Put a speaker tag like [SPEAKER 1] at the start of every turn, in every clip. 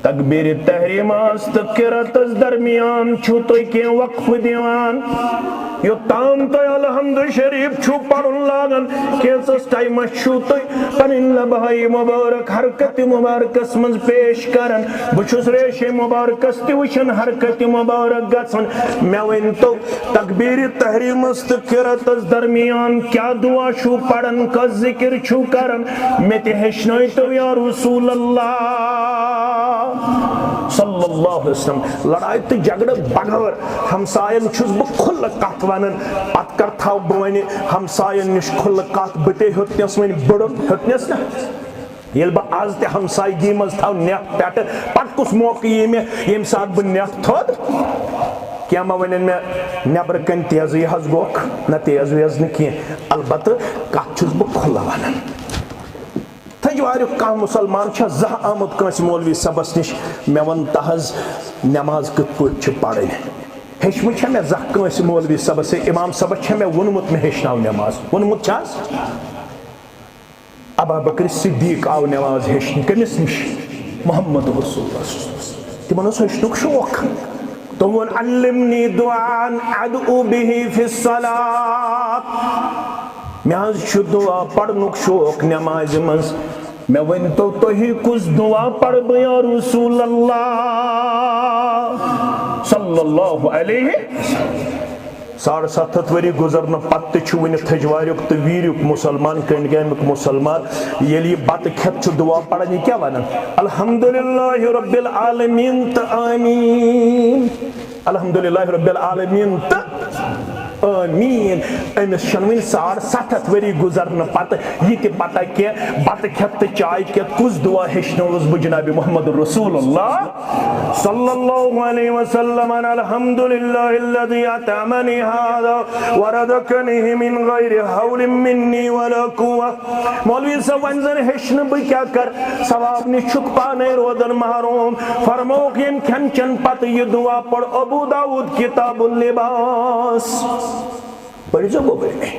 [SPEAKER 1] تکبیر تحریم تو قراتس درمیان چھو تو کیا وقف دیوان یو تام تو الحمد شریف چھو پڑھن لاگن کیسس ٹائم چھو تو پنن لبہائی مبارک حرکت مبارکس منز پیش کرن بچھس ریش مبارکس تیوشن حرکت مبارک گسن میں ون تو تکبیر تحریم تو قراتس درمیان کیا دعا چھو پڑھن کا ذکر چھو کرن میں تے ہشنوئی تو یا رسول اللہ صلی اللہ علیہ وسلم لڑائی تو جگڑ بغیر ہمسائن چھس بہ کھل کت ونن پت کر تھو بہ ون ہمسائن نش کھل کت بتے ہتنس ون بڑ ہتنس نا یل بہ آز تہ ہمسائیگی مز تھو نیت پٹ پت کس موقع یہ میں یم سات بہ نیت تھود کیا ما ونن میں نبر کن تیزی حض گوک نہ تیز ویز نہ کی البتہ کت چھس بہ کھل ونن تجوار کھانا مسلمان چھا زہ آمد کنس مولوی صبس نش میں ون تحز نماز کت پہ پڑھن ہیچم چھا میں زہ کنس مولوی صبس سے امام صبس چھا میں ونمت میں ہیچناو نماز ونمت چھاس ابا بکر صدیق آو نماز ہیچن کمس نش محمد رسول اللہ تمن اس ہیچنک شوق تم ون علمنی دعان ادعو به فی الصلاة میں چھو دعا پڑھنک شوق نماز منز میں ون تو ہی کس دعا پڑھ یا رسول اللہ صلی اللہ علیہ 7.5 وری گزرن پتہ چھو ون تھجواریک تو ویریک مسلمان کنڈگامک مسلمان یلی بات کھت چھو دعا پڑھن یہ کیا ونن الحمدللہ رب العالمین تا آمین الحمدللہ رب العالمین تا آمین امس شنوین 7.5 وری گزرن پتہ یہ تہ پتہ کہ بت کھت چائے کھت کس دعا ہیچنوس بہ جناب محمد رسول اللہ صلی اللہ علیہ وسلم الحمدللہ الذی اطعمنی ھذا ورزقنی من غیر حول منی ولا قوة مولوی صاحب ونزن ہیچن بہ کیا کر ثواب نش چھک پانے روزن محروم فرموک یم کھن چن پتہ یہ دعا پڑھ ابو داؤد کتاب اللباس بڑی جو بولے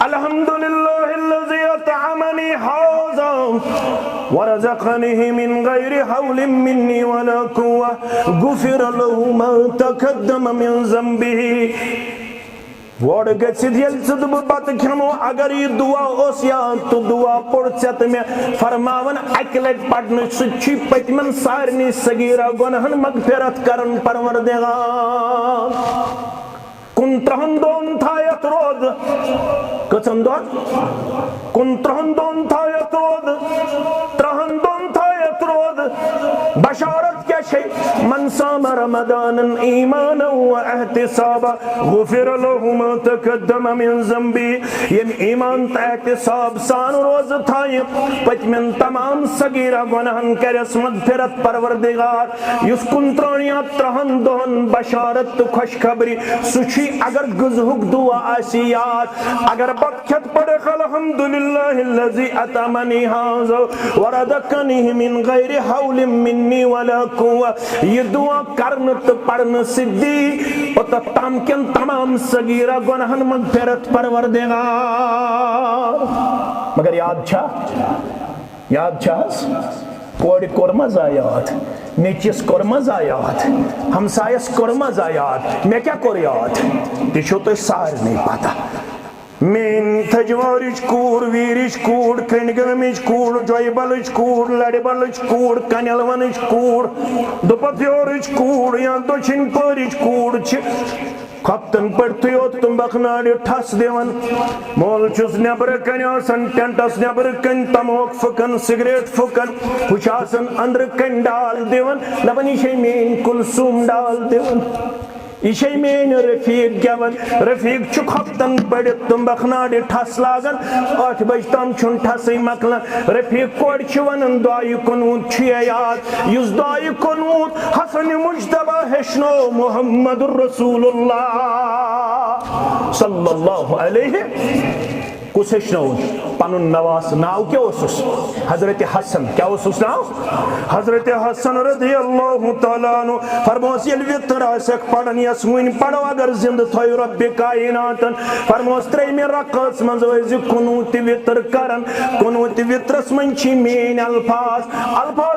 [SPEAKER 1] الحمدللہ الذی اطعمنی ھذا ورزقنی من غیر حول منی ولا قوة غفر له ما تقدم من ذنبه وڑ گژھِ ییٚلہِ ژٕ بہٕ بتہٕ کھٮ۪مو اگر یہ دعا اوس یاد تو دعا پوٚر ژےٚ تہٕ مےٚ فرماوان اکہِ لٹہِ پرنہٕ سۭتۍ چھُے پٔتمٮ۪ن سارنٕے صغیرہ گۄنہن مغفرت کرن پروردگار 29 دۄہن تھایتھ روز کٔژن دۄہن 29 دۄہن تھایتھ روز 30 دۄہن تھایتھ روز بشارت کیا چھے من صام رمضان ایمانا و احتسابا غفر له ما تقدم من ذنبی یم ایمان تا احتساب سان روز تھائی پچمن تمام صغیرہ گناہن کرس مغفرت پروردگار یس 29 یا 30 دۄہن بشارت تو خوشخبری سچھی اگر گزہک دعا آسی یاد اگر بکھت پڑھ الحمدللہ الذی اطعمنی ھذا ورزقنی من غیر حول منی ولا قوة یہ دعا کرن تو پڑھن سدی اور تم کن تمام صغیرہ گناہن مغفرت پروردگار مگر یاد چھاس کوڑ کورما زایات نیچس کورما زایات ہمسایس کورما زایات میں کیا کور یاد تیچو تو سارے پتہ مین تھجوارچ کوڑ ویرچ کوڑ کنڈگامچ کوڑ جوئی بلچ کوڑ لڑ بلچ کوڑ کنیل ونچ کوڑ دوپتیورچ کوڑ یا دوچن پورچ کوڑ چھ کھپتن پڑتی ہو تم بخناڑی ٹھس دیون مول چس نبر کن آسن ٹینٹس نبر کن تموک فکن سگریٹ فکن کچھ آسن اندر کن ڈال دیون لبنی شی مین کلسوم ڈال دیون یہ مین رفیق گیون رفیق چھ ہفتن پڑت تم بخناڑی ٹھس لاگن 8 بج تام چھن ٹھسے مکلن رفیق کوڑ چھ ونن دعائی قنوت چھ یاد یس دعائی قنوت حسن مجتبہ ہشنو محمد رسول اللہ صلی اللہ علیہ کس ہیچنون پنن نواس ناو کیا اسس حضرت حسن کیا اسس ناو حضرت حسن رضی اللہ تعالیٰ عنہ فرموس یل وطر آسک پڑھن یس ون پڑھو اگر زند تھوئی رب کائناتن فرموس تریمی رقص منز ویزی کنوت وطر کرن کنوت وطرس من چی مین الفاظ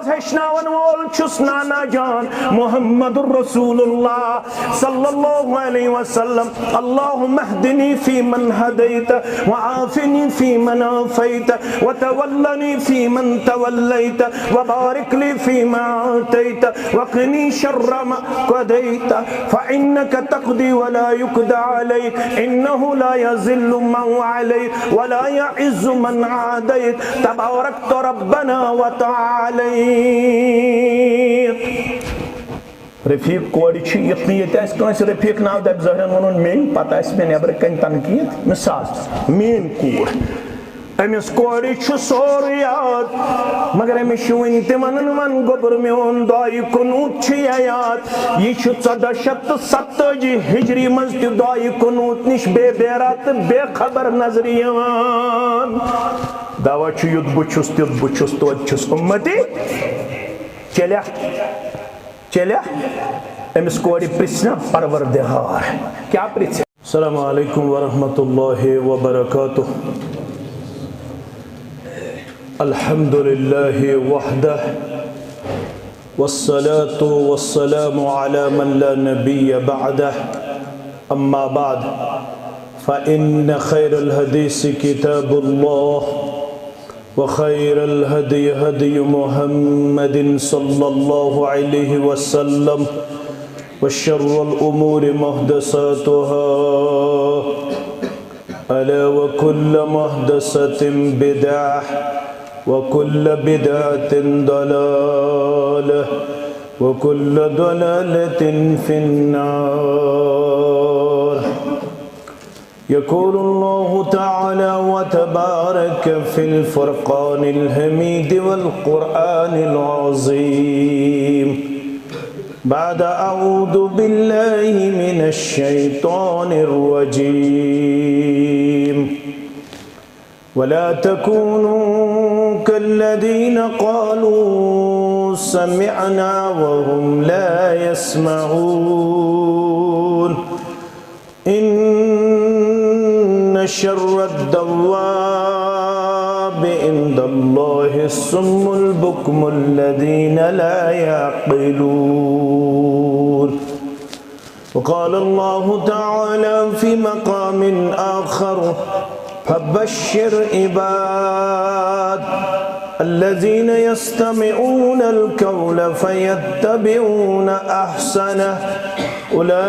[SPEAKER 1] ہیچناون وول چھس نانا جان محمد رسول اللہ صلی اللہ علیہ وسلم اللہم اہدنی فی من ہدیت وعافنی فی من عافیت وتولنی فی من تولیت وبارک لی فی ما آتیت وقنی شر ما قدیت فإنک تقضی ولا یقضى علیک انہ لا یذل من علیک ولا یعز من عادیت تبارکت ربنا وتعالیت. رفیق کوڑی چھ یتنی یت اس کنس رفیق ناو دب زہرن ونن مین پتہ اس میں نبر کن تنقید مثال مین کوڑ امس کوڑی چھ سوری یاد مگر امس ون تمن ون گوبر میون دعائی کنوت چھ یاد یہ چھ 1470 ہجری مز تہ دعائی کنوت نش بے بیرات بے خبر نظر یوان دعوا چھ یت بچس تیت بچس توت چھس امتی چلیا امس کوڑی پرسنا پروردگار کیا پرسنا. السلام علیکم ورحمۃ اللہ وبرکاتہ. الحمد للہ وحدہ والصلاة والسلام على من لا نبی بعدہ اما بعد فإن خیر الحدیث کتاب اللہ وخير الهدي هدي محمد صلى الله عليه وسلم وشر الأمور محدثاتها ألا وكل محدثة بدعة وكل بدعة ضلالة وكل ضلالة في النار. يقول الله تعالى وتبارك في الفرقان الحميد والقرآن العظيم بعد أعوذ بالله من الشيطان الرجيم ولا تكونوا كالذين قالوا سمعنا وهم لا يسمعون شر الدواب عند الله الصم البكم الذين لا يعقلون. وقال الله تعالى في مقام آخر فبشر عباد الذين يستمعون القول فيتبعون أحسنه أولئك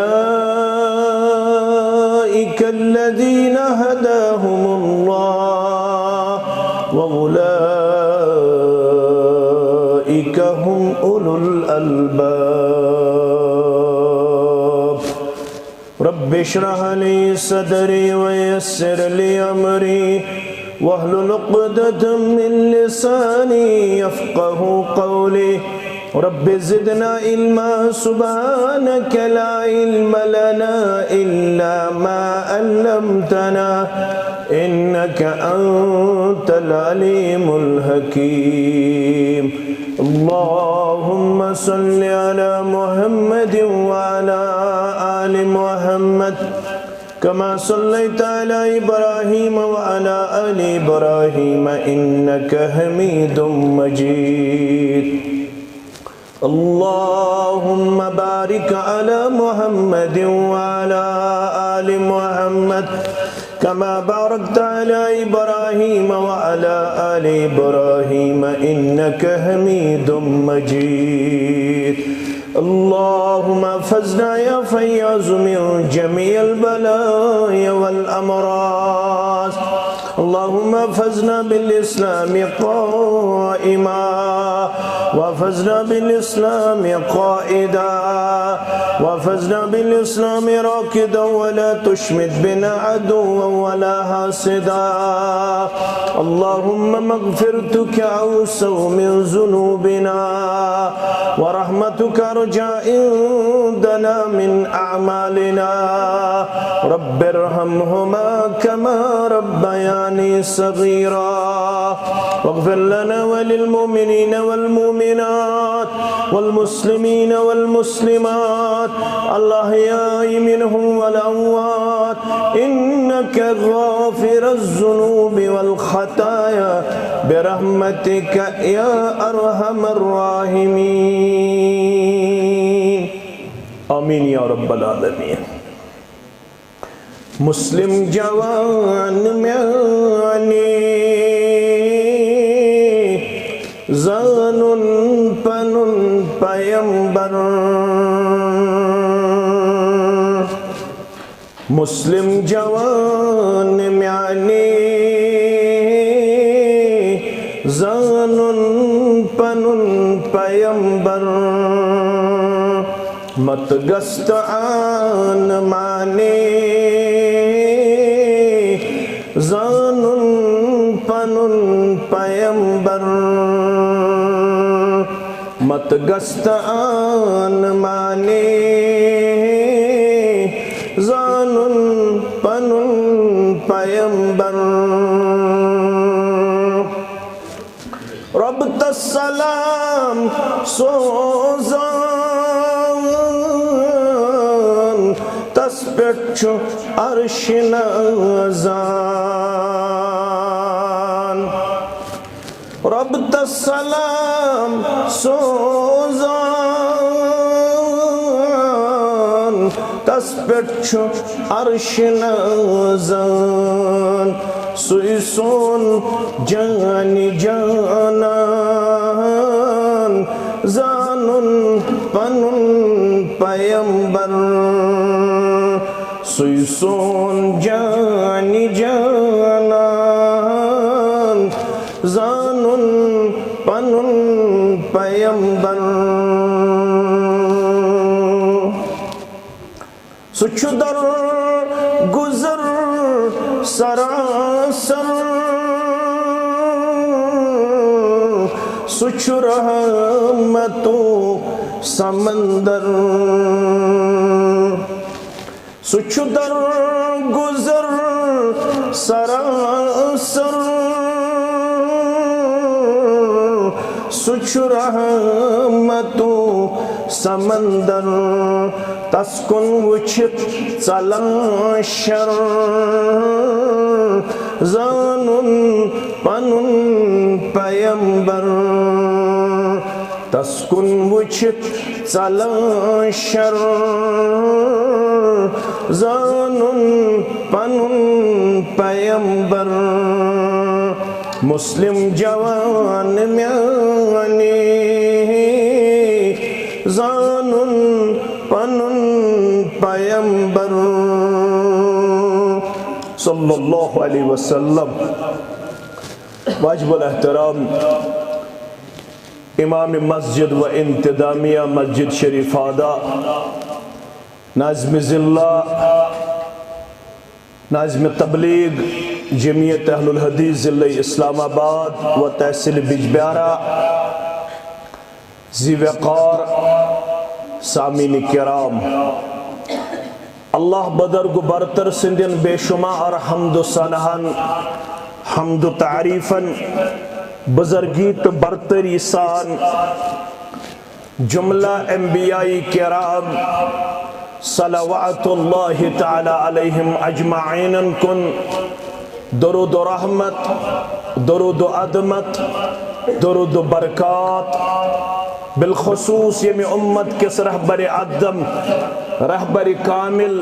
[SPEAKER 1] الذين هداهم الله وأولئك هم أولو الألباب. رب اشرح لي صدري ويسر لي أمري واحلل عقدة من لساني يفقه قولي. رب زدنا علما سبحانك لا علم لنا إلا ما علمتنا إنك أنت العليم الحكيم. اللهم صل على محمد وعلى آل محمد كما صليت على إبراهيم وعلى آل إبراهيم إنك حميد مجيد. اللهم بارك على محمد وعلى آل محمد كما باركت على إبراهيم وعلى آل إبراهيم إنك حميد مجيد. اللهم احفظنا يا فياض من جميع البلايا والأمراض. اللهم احفظنا بالإسلام قائما واحفظنا بالإسلام قائدا واحفظنا بالإسلام راكدا ولا تشمت بنا عدوا ولا حاسدا. اللهم مغفرتك أوسع من ذنوبنا ورحمتك أرجى عندنا من أعمالنا رب ارحمهما كما ربياني صغيرا واغفر لنا وللمؤمنين والمؤمنات والمسلمين والمسلمات الأحياء منهم والأموات إنك غافر الذنوب والخطايا برحمتك يا أرحم الراحمين آمین یا رب العالمین مسلم جوان میانی زانن پنن پیمبر مسلم جوان میانی زانن پنن پیمبر مت گست آن مانی زانن پنن پیمبر مت گست آن مانی زانن پنن پیمبر رب تسلام سوزان تسپیچ عرش نازان رب تسلام سوزان تسپیچ عرش نازان سوی سون جانی جانان زانن پنن پیمبر سوی سون جانی جانان زانن پنن پیمبر سچ در گزر سراسر سچ رحمتو سمندر سچ در گزر سراسر سچ رحمتو سمندر تسکن وچت ژلان شر زانن پنن پیمبر تسکن وچت ژلان شر زانن پنن پیمبر مسلم جوان میانی زانن پنن پیمبر صلی اللہ علیہ وسلم واجب الاحترام امام مسجد و انتظامیہ مسجد شریف آدھا ناظم ضلع ناظم تبلیغ جمعیت اہل الحدیث ضلع اسلام آباد و تحصیل بجبیارہ ذی وقار سامعین کرام اللہ بدرگ برتر سندین بے شمار حمد و ثناءن حمد و تعریفن بزرگی تو برتری سان جملہ انبیاء کرام صلوات اللہ تعالی علیہم اجمعین کن درود و رحمت درود و عظمت درود و برکات بالخصوص یمی امت کس رہبر عدم رہبر کامل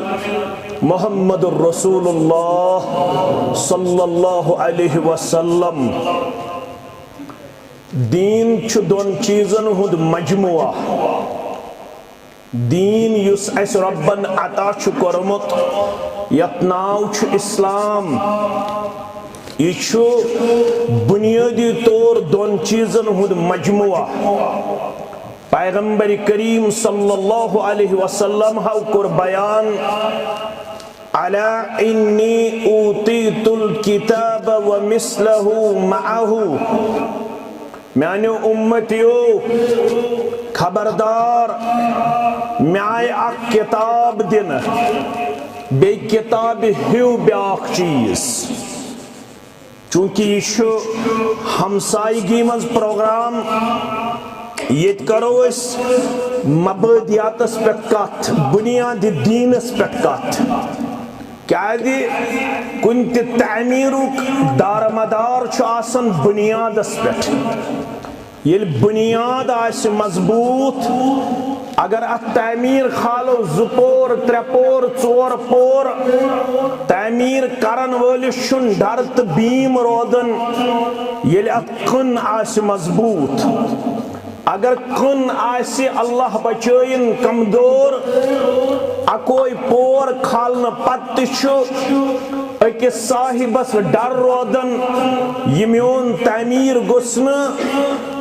[SPEAKER 1] محمد الرسول اللہ صلی اللہ علیہ وسلم دین چھ دون چیزن ہند مجموعہ دین یس اس ربن عطا چھ کرمت یتناو چھ اسلام یہ چھ بنیادی طور دون چیزن ہند مجموعہ پیغمبر کریم صلی اللہ علیہ وسلم ہاو کر بیان علا انی اوتیت الکتاب ومثلہ معہو میانیو امتیو خبردار میں آئے اک کتاب دن بے کتاب ہیو بیاکھ چیز چونکہ یہ ہمسائیگی مز پروگرام یہ کرو اس مبادیاتس پہ کت بنیاد دینس پہ کت کیا دی کنت تعمیرک دارمدار چھ آسن بنیادس پہ یل بنیاد آس مضبوط اگر ات تعمیر کھالو زپور ترپور ژور پور تعمیر کرن ولس چھن ڈر تو بیم رودن یل ات کن آس مضبوط اگر کن آسی اللہ بچائن کمزور اکوئی پور کھالن پت چھو اکس صاحبس ڈر رودن یہ میون تعمیر گسن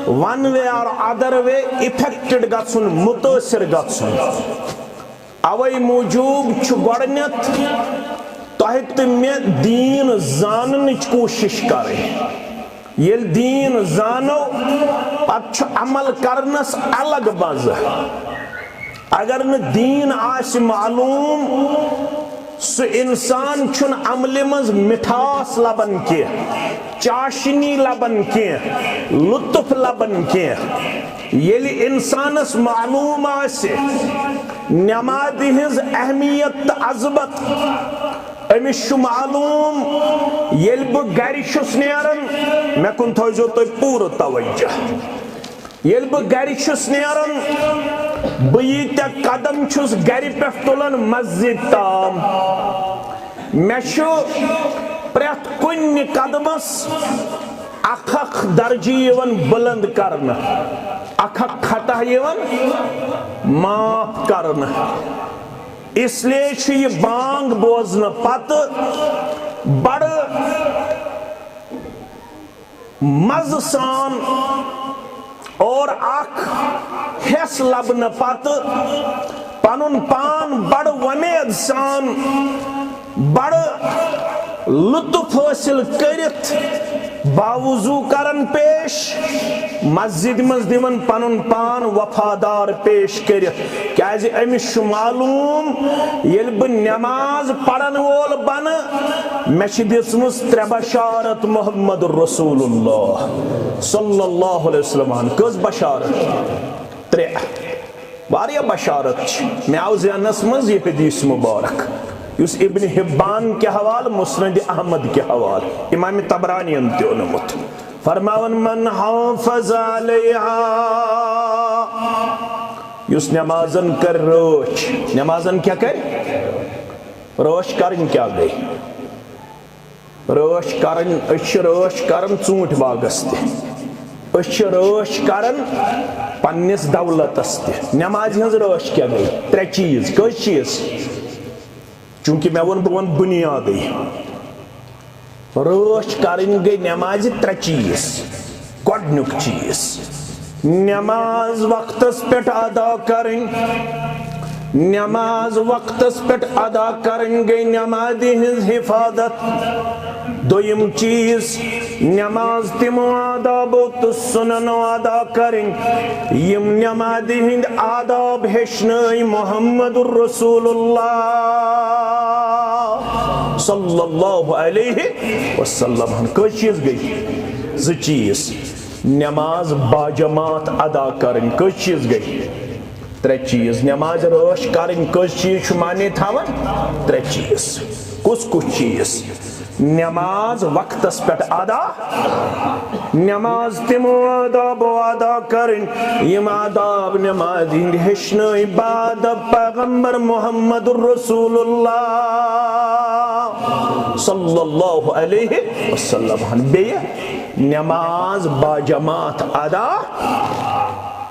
[SPEAKER 1] ون وے اور ادر وے افیکٹڈ گژھن متاثر گژھن اوے موجوب چھ گۄڈنیتھ تۄہہِ تہٕ مےٚ دیٖن زاننٕچ کوٗشش کرٕنۍ یل دین زانو پتہ عمل کرنس الگ مزہ اگر نہ دین آس معلوم سو انسان چھن عمل مز مٹھاس لبن کی چاشنی لبن کی لطف لبن کی یل انسانس معلوم آس نماز ہز اہمیت عظمت امس معلوم یل بہ گھر چھس نیران مے کن تھوزو تُہۍ پوٗرٕ توجہ یل بہ گھر چھس نیران بہ ییٖتیاہ قدم چھس گھر پٮ۪ٹھ تُلان مسجد تام مے چھُ پرٛٮ۪تھ کُنہِ قدمس اکھ اکھ درجہ یِوان بلند کرنہٕ اکھ اکھ خطا یِوان معاف کرنہٕ اس لیے چھ یہ بانگ بوزن پتہ بڑ مز سان اور اخ حس لبن پتہ پنن پان بڑ ومید سان بڑ لطف حاصل کرت باوضو کرن پیش مسجد مز دیون پنن پان وفادار پیش کرت کیازِ امس چھ معلوم یل بہ نماز پڑھن وول بن مے چھ دژمٕژ ترے بشارت محمد رسول اللہ صلی اللہ علیہ وسلم کس بشارت ترے واریاہ بشارت چھ مے آو ذہنس مز یہ حدیث مبارک اس ابن حبان کے حوال مسند احمد کے حوال امام طبرانی انتی اونمت فرماون من حافظ علیہا اس نمازن کر روش نمازن کیا کر روش کرن کیا گئی روش کرن اچھ روش کرن ژوٗنٛٹھۍ باغس تہِ اچھ روش کرن پننس دولتس تہِ نماز ہنز روش کیا گئی ترے چیز کس چیز چونکہ میں ون بنیادی روش کرن گئی نماز ترے چیز گۄڈنیُک چیز نماز وقتس پہ ادا کرن نماز وقتس پہ ادا کرن گئی نماز ہنز حفاظت دویم چیز نماز تمو آدابو تو سننو ادا کرن یم نماز ہند آداب ہشنائی محمد الرسول اللہ صلی اللہ علیہ وسلم کس چیز گئی ز چیز نماز باجماعت ادا کرن کس چیز گئی ترے چیز نماز روش کرن کس چیز چھ معنی تھاون ترے چیز کس چیز نماز وقتس پہ ادا نماز تمو آداب ادا کرن یم آداب نماز ہند ہشنائی بعد پیغمبر محمد الرسول اللہ صلی اللہ علیہ وسلم بیہ نماز باجماعت ادا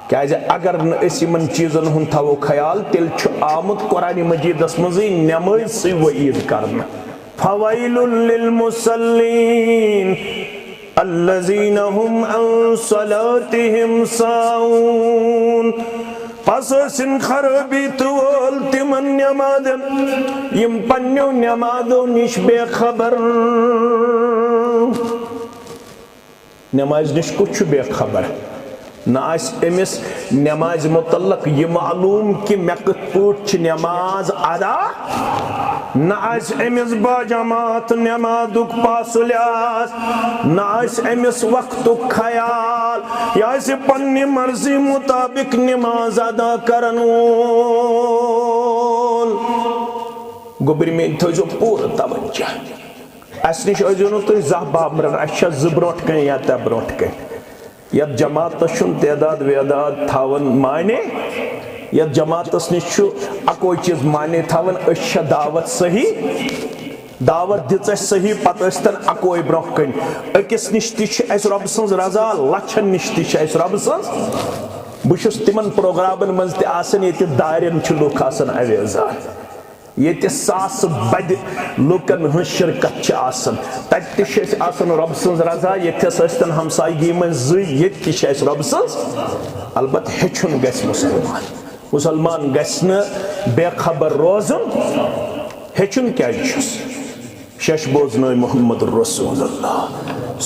[SPEAKER 1] کیازِ اگر اس یمن چیزن ہن تھاو خیال تیل چھ آمد قرآن مجیدس مزی نماز سی وعید کرنا فویل للمصلین الذین هم عن صلاتهم ساہون پس سن خرابی تول تمن نمازن یم پنیو نمازو نش بے خبر نماز نش کچھ بے خبر نہ امس نماز متعلق یہ معلوم کہ مے کت پٲٹھۍ چھِ نماز ادا نہ امس باجماعت نمازک پاس لحاظ نہ امس وقتک خیال یہ پنہ مرضی مطابق نماز ادا کرن وول گوبر میں تھو پور توجہ اس نش ٲسۍزیو تُہۍ زانٛہہ بابرن اَسہِ چھےٚ زٕ برونٛٹھ کَنۍ یا ترٛےٚ برونٛٹھ کَنۍ یتھ جماعتس چھُنہٕ تعداد ویداد تھاوان معنی یتھ جماعتس نش چھُ اکوے چیٖز معنی تھاوان أسۍ چھےٚ دعوت صحیح دعوت دِژ اَسہِ صحیح پتہٕ ٲسۍتن اکوے برونٛہہ کَنۍ أکِس نش تہِ چھِ اَسہِ رۄبہٕ سٕنٛز رضا لچھن نش تہِ چھِ اَسہِ رۄبہٕ سٕنٛز بہٕ چھُس تِمن پروگرامن منٛز تہِ آسان ییٚتہِ دارٮ۪ن چھِ لُکھ آسان اَویزان ییٚتہِ ساسہٕ بَدِ لُکن ہٕنٛز شرکت چھِ آسان تتہِ تہِ چھِ أسۍ آسان رۄبہٕ سٕنٛز رضا ییٚتھس ٲسۍتن ہمسایگی منٛز زٕے ییٚتہِ تہِ چھِ اَسہِ رۄبہٕ سٕنٛز البتہ ہیٚچھُن گژھِ مُسلمان گژھِ نہٕ بے خبر روزُن ہیٚچھُن کیٛازِ چھُس شش بوزنٲے محمد رسول اللہ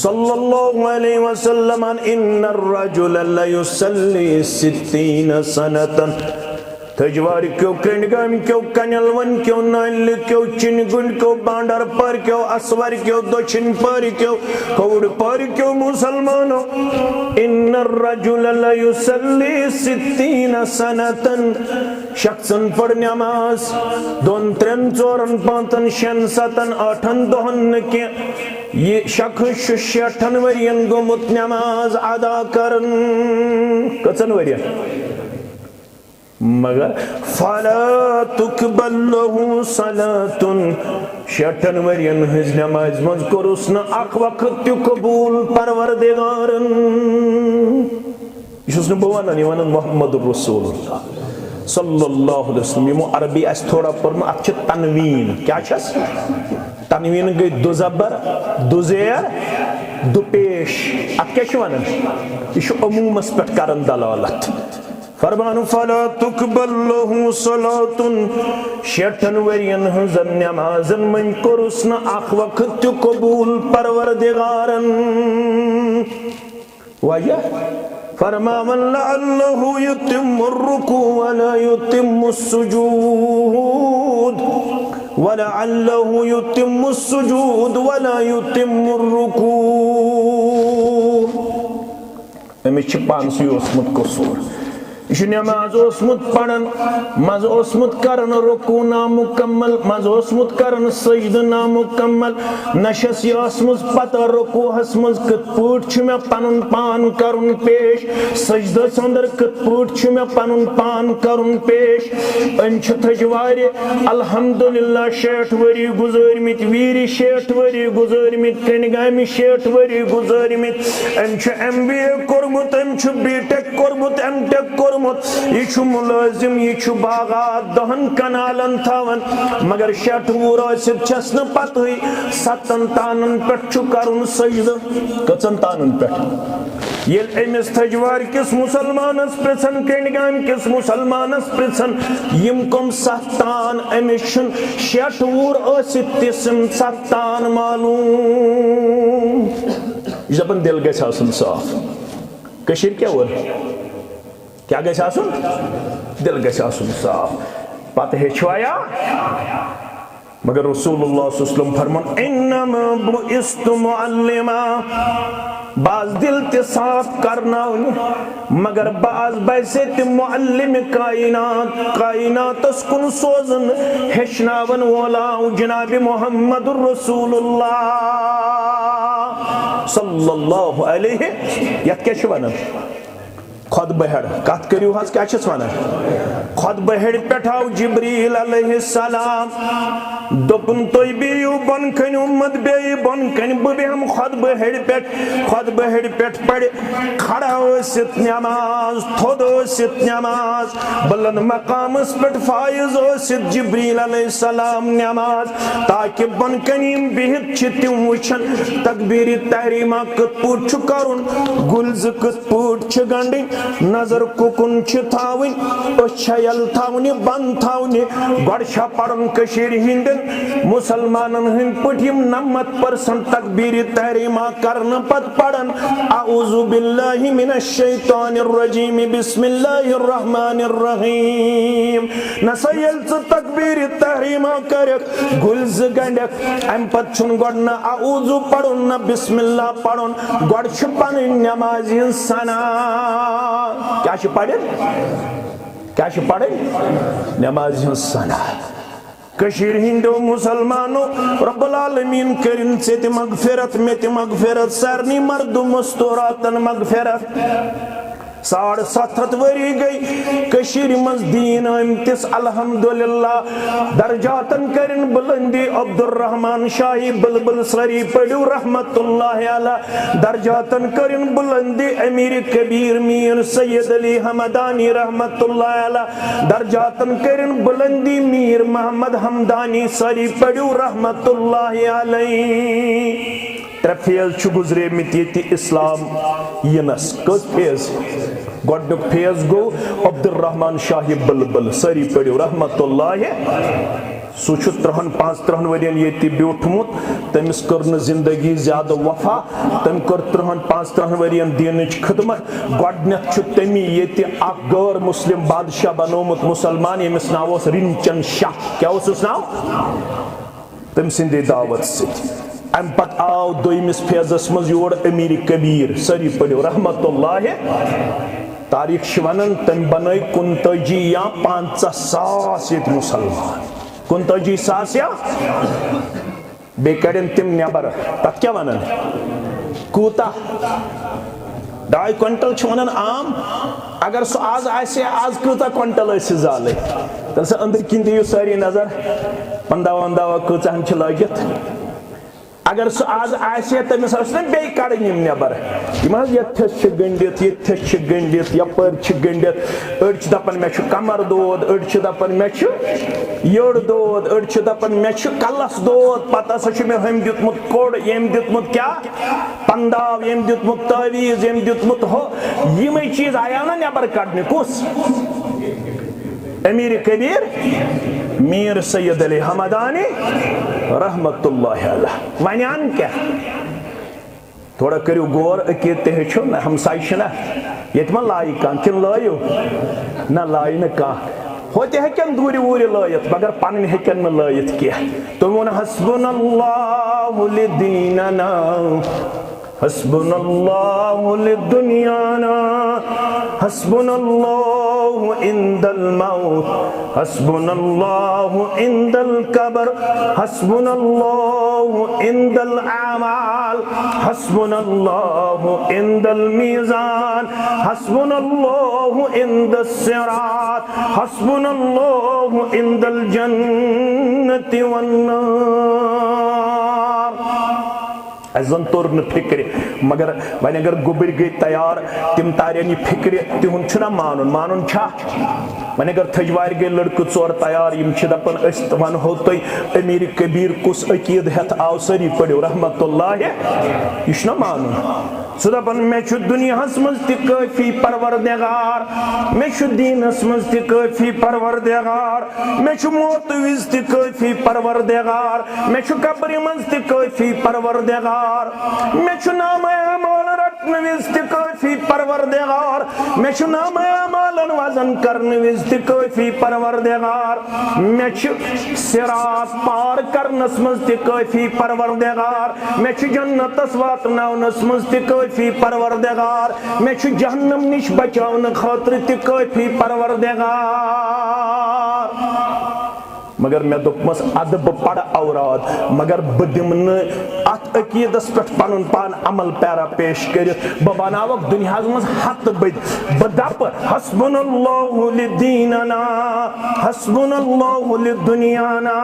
[SPEAKER 1] صلی اللہ علیہ وسلم ان الرجل لیصلی 60 سنة تجوار کیو کرنگام کیو کنلون کیو نال کیو چنگن کیو باندر پر کیو اسور کیو دوچن پر کیو کوڑ پر کیو مسلمانو ان الرجل لیصلی 60 سنة شخصن پر نماز 2 3 4 5 6 7 8 دہن کے یہ شخص 60 ورین گومت نماز ادا کرن کتن ورین مگر فلا تقبل له صلاة 60 ورین ہز نماز منز کرس نہ اخ وقت تہ قبول پروردگارن یہ چھس نہ بہ ونان یہ ونان محمد رسول اللہ صلی اللہ علیہ وسلم یمو عربی اس تھوڑا پرم اتھ چھ تنوین کیا چھس تنوین گئی دو زبر دو زیر دو پیش ات کیا چھ ونان یہ چھ عمومس پٹھ کرن دلالت فرمان فلا تقبل له صلاة 60 ورین ہزن نمازن من کرس نہ اخ وقت قبول پروردگارن وجہ فرمان لعلہ یتم الرکوع ولا یتم السجود ولعلہ یتم السجود ولا یتم الرکوع امیچ پانسی اسمت قصور یہ نماز اسمت پڑھن مز اسمت کرن رکوع نامکمل مز اسمت کرن سجدہ نامکمل نشس یہ اسمت پتہ رکوع اسمت کت پوٹ چھ میں پنن پان کرن پیش سجدہ سندر کت پوٹ چھ میں پنن پان کرن پیش انچ تجواری الحمدللہ 60 وری گزارمت ویری 60 وری گزارمت کنگامی 60 وری گزارمت انچ ایم بی اے کرمت انچ بی ٹیک کرمت ایم ٹیک کرمت یہ چھو ملازم یہ چھو باغات دہن کنالن تھاون مگر 60 ورست چھس نہ پتہ 7 تانن پٹھ چھو کرن سجدہ کچن تانن پٹھ یل امس تجوار کس مسلمانس پرسن کنڈگام کس مسلمانس پرسن یم کم 7 تان امس چھن 60 ور ٲسِتھ تسم 7 تان معلوم یہ دپن دل گژھِ آسن صاف کشیر کیا ور کیا گژھِ آسن دل گژھِ آسن صاف پتہ ہیچھوایا مگر رسول اللہ صلی اللہ علیہ وسلم فرمان انما بعثت معلما بعض دل تے صاف کرنا مگر بعض بیسے تے معلم کائنات اس کن سوزن ہشناون وولا جناب محمد رسول اللہ صلی اللہ علیہ یت کیا چھوانا خود بہڑ کات کریو حس کیا چھس وانا خود بہڑ پٹھاو جبریل علیہ السلام دپن توی بیو بن کن امت بی بن کن ببی ہم خود بہڑ پٹ پڑ کھڑا ست نماز تھود ست نماز بلند مقام اس پٹ فائز ست جبریل علیہ السلام نماز تاکہ بن کنیم بہت چھتیم وچھن تکبیر تحریمہ کت پوٹ چھ کرن گلز کت پوٹ چھ گنڈن نظر کُکُن چھِ تھاوٕنۍ أچھ چھےٚ یَلہٕ تھاونہِ بنٛد تھاونہِ گۄڈٕ چھا پَرُن کٔشیٖرِ ہِنٛدٮ۪ن مُسلمانن ہٕنٛدۍ پٲٹھۍ یِم 90% تکبیٖرِ تحریٖما کرنہٕ پتہٕ پرن اعوذ باللہ من الشیطان الرجیم بسم اللہ الرحمن الرحیم نسا ییٚلہِ ژٕ تکبیٖرِ تحریٖما کٔرِکھ گُلۍ زٕ گنٛڈٮ۪کھ امہِ پتہٕ چھُنہٕ گۄڈٕ نہ اعوذ پرُن نہ بسم اللہ پرُن گۄڈٕ چھِ پنٕنۍ نٮ۪مازِ ہٕنٛز سنا کیٛاہ چھِ پرٕنۍ کیٛاہ چھِ پرٕنۍ نٮ۪مازِ ہٕنٛز سنا کشیر ہندو مسلمانو رب العالمین کرن ژےٚ تہِ مغفرت مےٚ تہِ مغفرت سارنٕے مردو مستوراتن مغفرت 750 ؤری گئی کشیر منٛز دیٖن آمتِس الحمدللہ درجاتن کرن بلندی عبدالرحمان شاہی بلبل سری پڑھو رحمت اللہ علیہ درجاتن کرن بلندی امیر کبیر میر سید علی حمدانی رحمت اللہ علیہ درجاتن کرن بلندی میر محمد حمدانی سری پڑھو رحمت اللہ علیہ 3 فیض چھُ گزریمٕتۍ ییٚتہِ اسلام یِنس کٔژ فیض گۄڈنیُک فیض گوٚو عبدالرحمان شاہی بلبل سٲری پٔرِو رحمت اللہ سُہ چھُ 30-35 ؤرین ییٚتہِ بیوٗٹھمُت تٔمِس کٔر نہٕ زندگی زیادٕ وفا تٔمۍ کٔر 30-35 ؤرین دیٖنٕچ خدمت گۄڈنیٚتھ چھُ تٔمی ییٚتہِ اکھ غٲر مسلم بادشاہ بنومُت مُسلمان ییٚمِس ناو اوس رِنچن شاہ کیٛاہ اوسُس ناو تٔمۍ سٕنٛدے دعوت سۭتۍ امہِ پتہٕ آو دوٚیمِس فیضس منٛز یور امیر کبیر سٲری پٔرِو رحمت اللہ تاریخ چھِ ونان تٔمۍ بنٲے 39 یا 50 ساس ییٚتہِ مُسلمان 39 ساس یا بیٚیہِ کڑن تِم نٮ۪بر تتھ کیٛاہ ونان کوٗتاہ 2 کوینٹل چھِ ونان عام اگر سُہ آز آسہِ آز کۭژاہ کوینٹل ٲسۍ زالٕے تیٚلہِ سا أنٛدٕرۍ کِنۍ دِیِو سٲری نظر پنٛداہ ونداہ کۭژاہن چھِ لٲگِتھ اگر سُہ آز آسہِ تٔمِس ٲسۍ نا بیٚیہِ کڑٕنۍ یِم نٮ۪بر یِم حظ ییٚتھس چھِ گٔنڈِتھ ییٚتھس چھِ گٔنڈِتھ یپٲرۍ چھِ گٔنڈِتھ أڑۍ چھِ دپان مےٚ چھُ کمر دود أڑۍ چھِ دپان مےٚ چھُ یٔڈ دود أڑۍ چھِ دپان مےٚ چھُ کلس دود پتہٕ ہسا چھُ مےٚ ہُمۍ دیُتمُت کوڑ ییٚمۍ دیُتمُت کیٛاہ پنٛداو ییٚمۍ دیُتمُت تٲویٖز ییٚمۍ دیُتمُت ہُہ یِمے چیٖز آیاو نا نٮ۪بر کڑنہِ کُس امیر کبیر میر سید علی حمدانی رحمت اللہ علیہ ونیان کیا تھوڑا کریو غور عقیدت تہِ ہیٚچھو نا ہمساے چھِ نا ییٚتہِ ما لایہِ کانٛہہ کِنہٕ لٲیِو نہ لایہِ نہٕ کانٛہہ ہوتہِ ہیٚکن دوٗرِ ووٗرِ لٲیِتھ مگر پنٕنۍ ہیٚکن نہٕ لٲیِتھ کینٛہہ تٔمۍ ووٚن حسبنا اللہ لدیننا حسبنا اللہ لدنیانا حسبنا اللہ عند الموت حسبنا اللہ عند القبر حسبنا اللہ عند الاعمال حسبنا اللہ عند الميزان حسبنا اللہ عند الصراط حسبنا اللہ عند الجنة والنار زن توٚر نہٕ فِکرِ مگر وۄنۍ اگر گوٚبٕرۍ گٔے تیار تِم تارن یہِ فِکرِ تِہُنٛد چھُنہ مانُن چھا وۄنۍ اگر تھجوارِ گٔے لڑکہٕ 4 تیار یِم چھِ دپان أسۍ ونہو تۄہہِ امیر کبیر کُس عقیٖدٕ ہٮ۪تھ آو سٲری پٔرِو رحمت اللہ یہِ چھُنہ مانُن سُہ دپان مےٚ چھُ دُنیاہس منٛز تہِ کٲفی پروردگار مےٚ چھُ دیٖنس منٛز تہِ کٲفی پروردگار مےٚ چھُ موتہٕ وِزِ تہِ کٲفی پروردگار مےٚ چھُ قبرِ منٛز تہِ کٲفی پروردگار مےٚ چھُ نامے اعمال رٹنہٕ وِزِ تہِ کٲفی پروردگار مےٚ چھُ نامے اعمالن وزن کرنہٕ وِزِ تہِ کٲفی پروردگار مےٚ چھُ صراط پار کرنس منٛز تہِ کٲفی پروردگار مےٚ چھُ جنتس واتناونس منٛز تہِ کٲفی پروردگار مےٚ چھُ جہنم نِش بچاونہٕ خٲطرٕ تہِ کٲفی پروردگار مگر مےٚ دوٚپمس ادٕ بہٕ پرٕ اوراد مگر بہٕ دِمہٕ نہٕ اتھ عقیٖدس پٮ۪ٹھ پنُن پان عمل پیرا پیش کٔرِتھ بہٕ بناوکھ دُنیاہس منٛز ہتہٕ بٔدۍ بہٕ دپہٕ حسبنا اللہ لدیننا حسبنا اللہ لدنیانا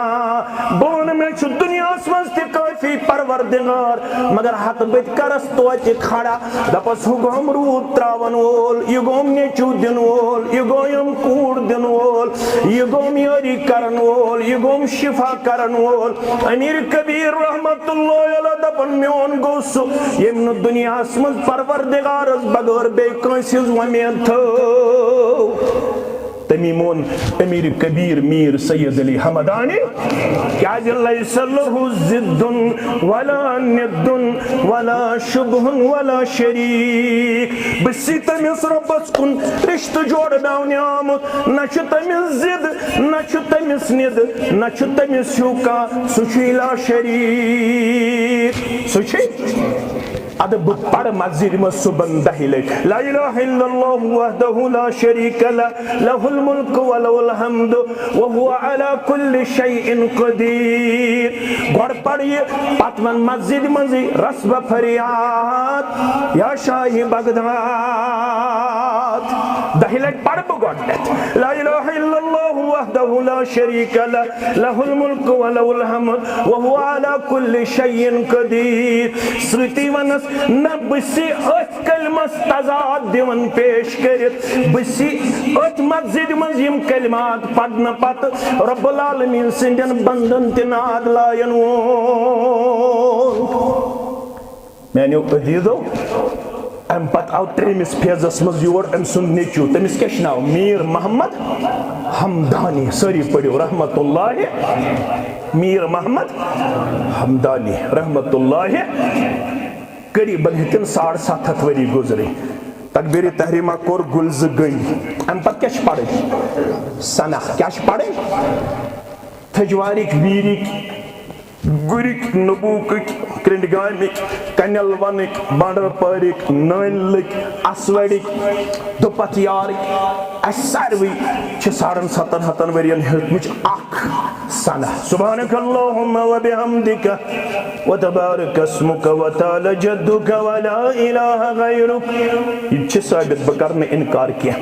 [SPEAKER 1] بہٕ ونہٕ مےٚ چھُ دُنیاہس منٛز تہِ کٲفی معافی پروردگار مگر حق بت کرس توتہ کھڑا دپس ہو گوم روح تراون وول یہ گوم نیچو دن وول یہ گوم کوڑ دن وول یہ گوم یاری کرن وول یہ گوم شفا کرن وول امیر کبیر رحمت اللہ علیہ دپن میون گو سو یم نو دنیا من پروردگارس بغیر بے کنس ہز ومید تھو تمی مون امیر کبیر میر سید علی حمدانی کیاز لیس لہ ضد ولا ند ولا شبہ ولا شریک بسی تمس ربس کن رشتہ جوڑناونہ آمت نہ چھ تمس ضد نہ چھ تمس ند نہ چھ تمس ہیو کانٛہہ سہ چھُ لا شریک سہ چھ اد بہ پڑھ مسجد میں صبح دہی لٹ لا الہ الا اللہ وحدہ لا شریک لہ لہ الملک ولہ الحمد وهو على كل شیء قدیر گوڑ پڑھ یہ پت من مسجد منزی رسب فریاد یا شاہ بغداد دہی لٹ پڑھ بہ گوڑ لا الہ الا اللہ وحدہ لا شریک لہ لہ الملک ولہ الحمد وهو على كل شیء قدیر سرتی ونس نہ بسی ات کلمس تضاد دیون پیش کرت بسی ات مسجد منز یم کلمات پڑھن پت رب العالمین سندین بندن تناد لائن وون میانیو عزیزو ام پت آو تریمس فیضس مز یور ام سن نیچو تمس کیا ناو میر محمد حمدانی سری پڑھو رحمت اللہ میر محمد حمدانی رحمت اللہ قریباً ہتن 750 وری گزرے تکبیر تحریمہ کور گلز گئی ام پت کیا پڑھے سنخ کیا پڑھے تھجوارک ویرک گرک نبوکک کرنڈگامک کنل ونک بانڈر پارک نائنلک اسوڑک دپتیارک اس ساروی چھ 750 ورین ہتمچ اخ سنہ سبحانک اللہم و بحمدک و تبارک اسمک و تعالی جدک و لا الہ غیرک یہ چھ ثابت بکرنے انکار کیا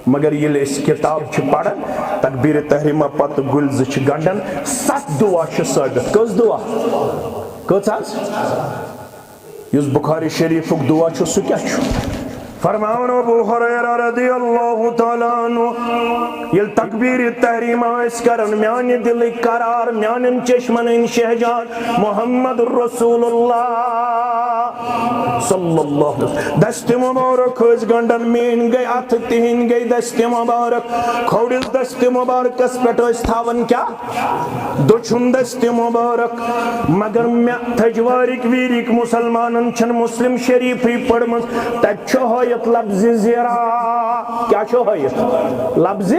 [SPEAKER 1] مگر یہ اس کتاب چھ پڑھن تکبیر تحریمہ پت گلز چھ گنڈن 7 دعا چھ ثابت کس دعا کس آز یس بخاری شریف دعا چھ سو کیا چھ فرماؤن ابو حریرہ رضی اللہ تعالیٰ عنہ یل تکبیر تحریمہ اس کرن میانی دل قرار میانن چشمن ان شہجان محمد رسول اللہ صلی اللہ علیہ وسلم دست مبارک اس گنڈن مین گئی ات تہین گئی دست مبارک کھوڑس دست مبارک اس پٹو اس تھاون کیا دچھن دست مبارک مگر میں تجوارک ویرک مسلمانن چھن مسلم شریفی پڑمز تچھو ہوئی لفظ زیرا کیا چھو ہے لفظ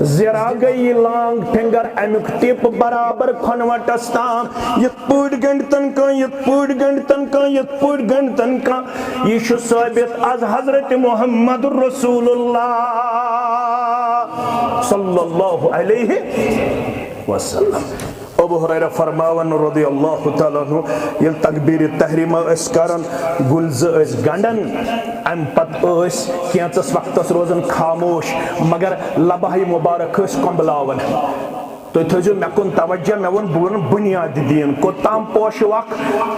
[SPEAKER 1] زیرا گئی لانگ فنگر امک ٹپ برابر کھنوٹستان یت پوڑ گنڈتن کا یت پوڑ گنڈتن کا یت پوڑ گنڈتن کا یہ شو ثابت از حضرت محمد رسول اللہ صلی اللہ علیہ وسلم ابو حریرہ فرماون رضی اللہ تعالیٰ عنہ یل تکبیر تحریمہ اس کرن گلز اس گنڈن ام پت اس کینچس وقتس روزن خاموش مگر لباہی مبارک اس کمبلاون تو تھجو میں کن توجہ میں ون بورن بنیاد دین کو تام پوش وقت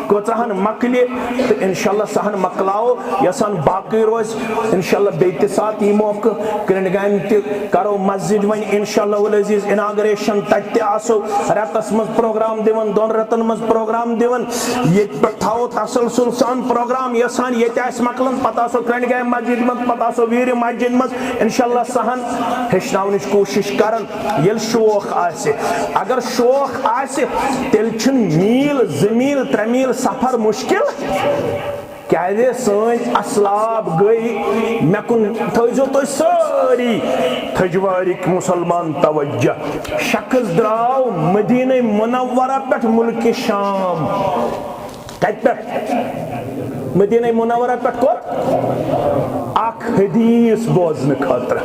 [SPEAKER 1] کو چاہن مکلی تو انشاءاللہ سہن مکلاو یسان باقی روز انشاءاللہ بیت ساتھ یہ موقع کرنگان تی کرو مسجد ون انشاءاللہ والعزیز اناگریشن تجتی آسو رتس مز پروگرام دیون دون رتن مز پروگرام دیون یہ پتھاو تسلسل سان پروگرام یسان یہ تیس مکلن پتا سو کرنگان مسجد مز پتا سو ویر مسجد مز انشاءاللہ سہن ہشناونش کوشش کرن یل شوق آس اگر شوق آسے تیل چھن میل زمیل ترمیل سفر مشکل کیا دے سن اسلاب گئی میں کن تھجو تو ساری تھجوارک مسلمان توجہ شخص دراو مدینہ منورہ پٹ ملک شام کت پٹ مدینہ منورہ پٹ کو اک حدیث بوزن خاطر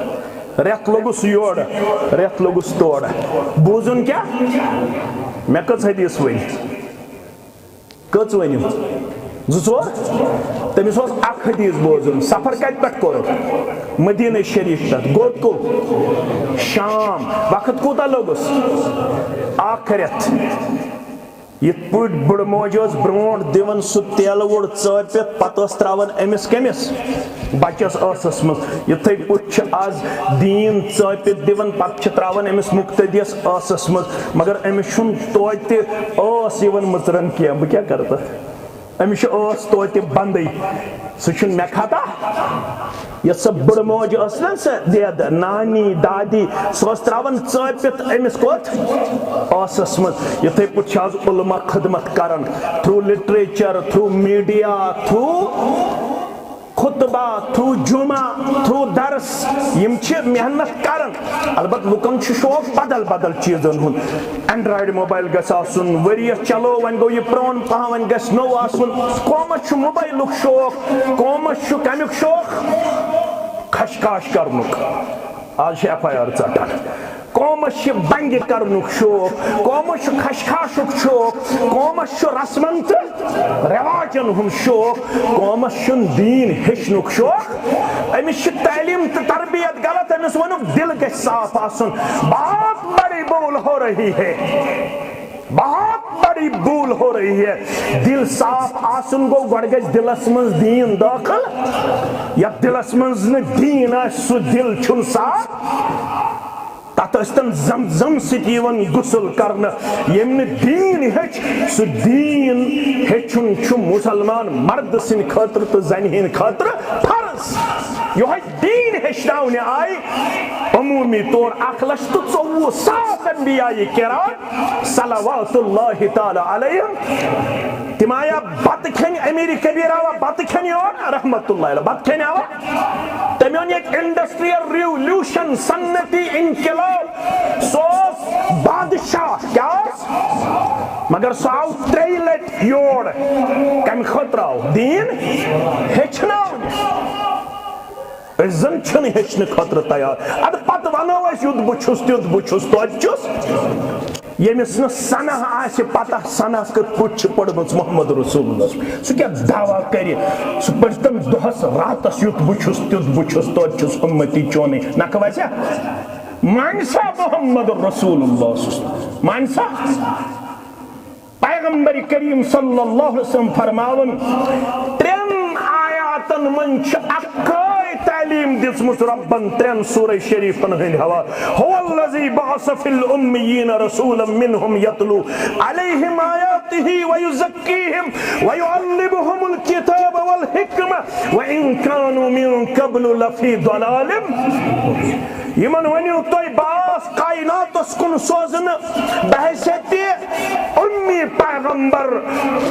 [SPEAKER 1] ریت لوگس یور ریت لوگس توڑ بوزن کیا میں کچھ حدیث ون کچھ ونیم زور تمس اخ حدیث بوزن سفر کت پہ کور مدینہ شریف پہ گوت کو شام وقت کوتا لوگس اخ ریت یت پٹ بڑ موج برونٹ دِوان سُہ تیلہٕ وُڑ ژٲپِتھ پتہٕ ٲس تراوان أمِس کٔمِس بچس ٲسس منٛز یِتھٕے پٲٹھۍ چھِ آز دیٖن ژٲپِتھ دِوان پتہٕ چھِ تراوان أمِس مُقتدِیس ٲسس منٛز مگر أمِس چھُنہٕ توتہِ ٲس یِوان مٕژرن کینٛہہ بہٕ کیٛاہ کرٕ تتھ أمِس چھِ ٲس توتہِ بنٛدٕے سُہ چھُنہٕ مےٚ کھسان یۄس سۄ بٔڑ موج ٲس نا سۄ دید نانی دادی سۄ ٲس تراوان ژٲپِتھ أمِس کوٚت ٲسس منٛز یِتھٕے پٲٹھۍ چھِ آز علما خدمت کران through literature through media through خطبہ تھروٗ جمعہ تھروٗ درس یم چھِ محنت کران البتہ لُکن چھُ شوق بدل بدل چیٖزن ہُنٛد اینڈرایڈ موبایل گژھِ آسُن ؤرِیس چلو وۄنۍ گوٚو یہِ پرٛون پہم وۄنۍ گژھِ نوٚو آسُن قومس چھُ موبایلُک شوق قومس چھُ کمیُک شوق خشکاش کرنُک آز چھِ ایف آی آر ژٹان قومس چھِ بنگہِ کرنُک شوق قومس چھُ خشخاشُک شوق قومس چھُ رسمن تہٕ رواجن ہُنٛد شوق قومس چھُنہٕ دیٖن ہیٚچھنُک شوق أمِس چھِ تعلیٖم تہٕ تربیت غلط أمِس ووٚنُکھ دل گژھِ صاف آسُن بہت بڑی بھول ہو رہی ہے بہت بڑی بھول ہو رہی ہے دل صاف آسن گو گۄڈٕ گژھِ دلس منٛز دیٖن دٲخل یتھ دلس منٛز نہٕ دیٖن آسہِ سُہ دل چھُنہٕ صاف تتھ ٲسۍتن زمزم سۭتۍ یِوان غسل کرنہٕ ییٚمۍ نہٕ دیٖن ہیٚچھ سُہ دیٖن ہیٚچھُن چھُ مُسلمان مرد سٕنٛدِ خٲطرٕ تہٕ زنہِ ہٕنٛدِ خٲطرٕ فرض یِہوٚے دیٖن ہیٚچھناونہِ آیہِ عموٗمی طور 1,24,000 انبیاء کرام صلوات اللہ تعالیٰ علیہم تِم آیا بتہٕ کھٮ۪نہِ امیٖر کبیٖر آوا بتہٕ کھٮ۪نہِ یور رحمت اللہ علیہ بتہٕ کھٮ۪نہِ آوا تٔمۍ اوٚن ییٚتہِ انڈسٹریل ریولوشن صنعتی انقلاب سُہ اوس بادشاہ کیٛاہ اوس مگر سُہ آو 3 لٹہِ یور کمہِ خٲطرٕ آو دیٖن ہیٚچھناونہِ أسۍ زن چھِنہٕ ہیٚچھنہٕ خٲطرٕ تیار ادٕ پتہٕ ونو أسۍ یُتھ بہٕ چھُس تیُتھ بہٕ چھُس توتہِ چھُس ییٚمِس نہٕ سنہ آسہِ پتہ سنہ کِتھ پٲٹھۍ چھِ پٔرمٕژ محمد رسول اللہ سُہ کیٛاہ دعوا کرِ سُہ پٔرۍ تٔمۍ دۄہس راتس یُتھ بہٕ چھُس تیُتھ بہٕ چھُس توتہِ چھُس اُمتی چونٕے نکھٕ وسیا مانہِ سا محمد رسول اللہ مانہِ سا پیغمبر کریم صلی اللہ علیہ وسلم فرماون 3 آیاتن منٛز چھِ اکھے تعلیٖم دِژمٕژ رۄبن 3 سورہ شریٖفن ہٕنٛدۍ حوالہٕ هو الذی بعث فی الأمیٖن رسولا منهم یتلو علیہم آیاتہ ویزکیہم ویعلمہم الکتاب والحکمہ وإن کانوا من قبل لفی ضلال مبین یمن ؤنِو تُہۍ باس کائناتس کُن سوزنہٕ بحیثیتِ امی پیغمبر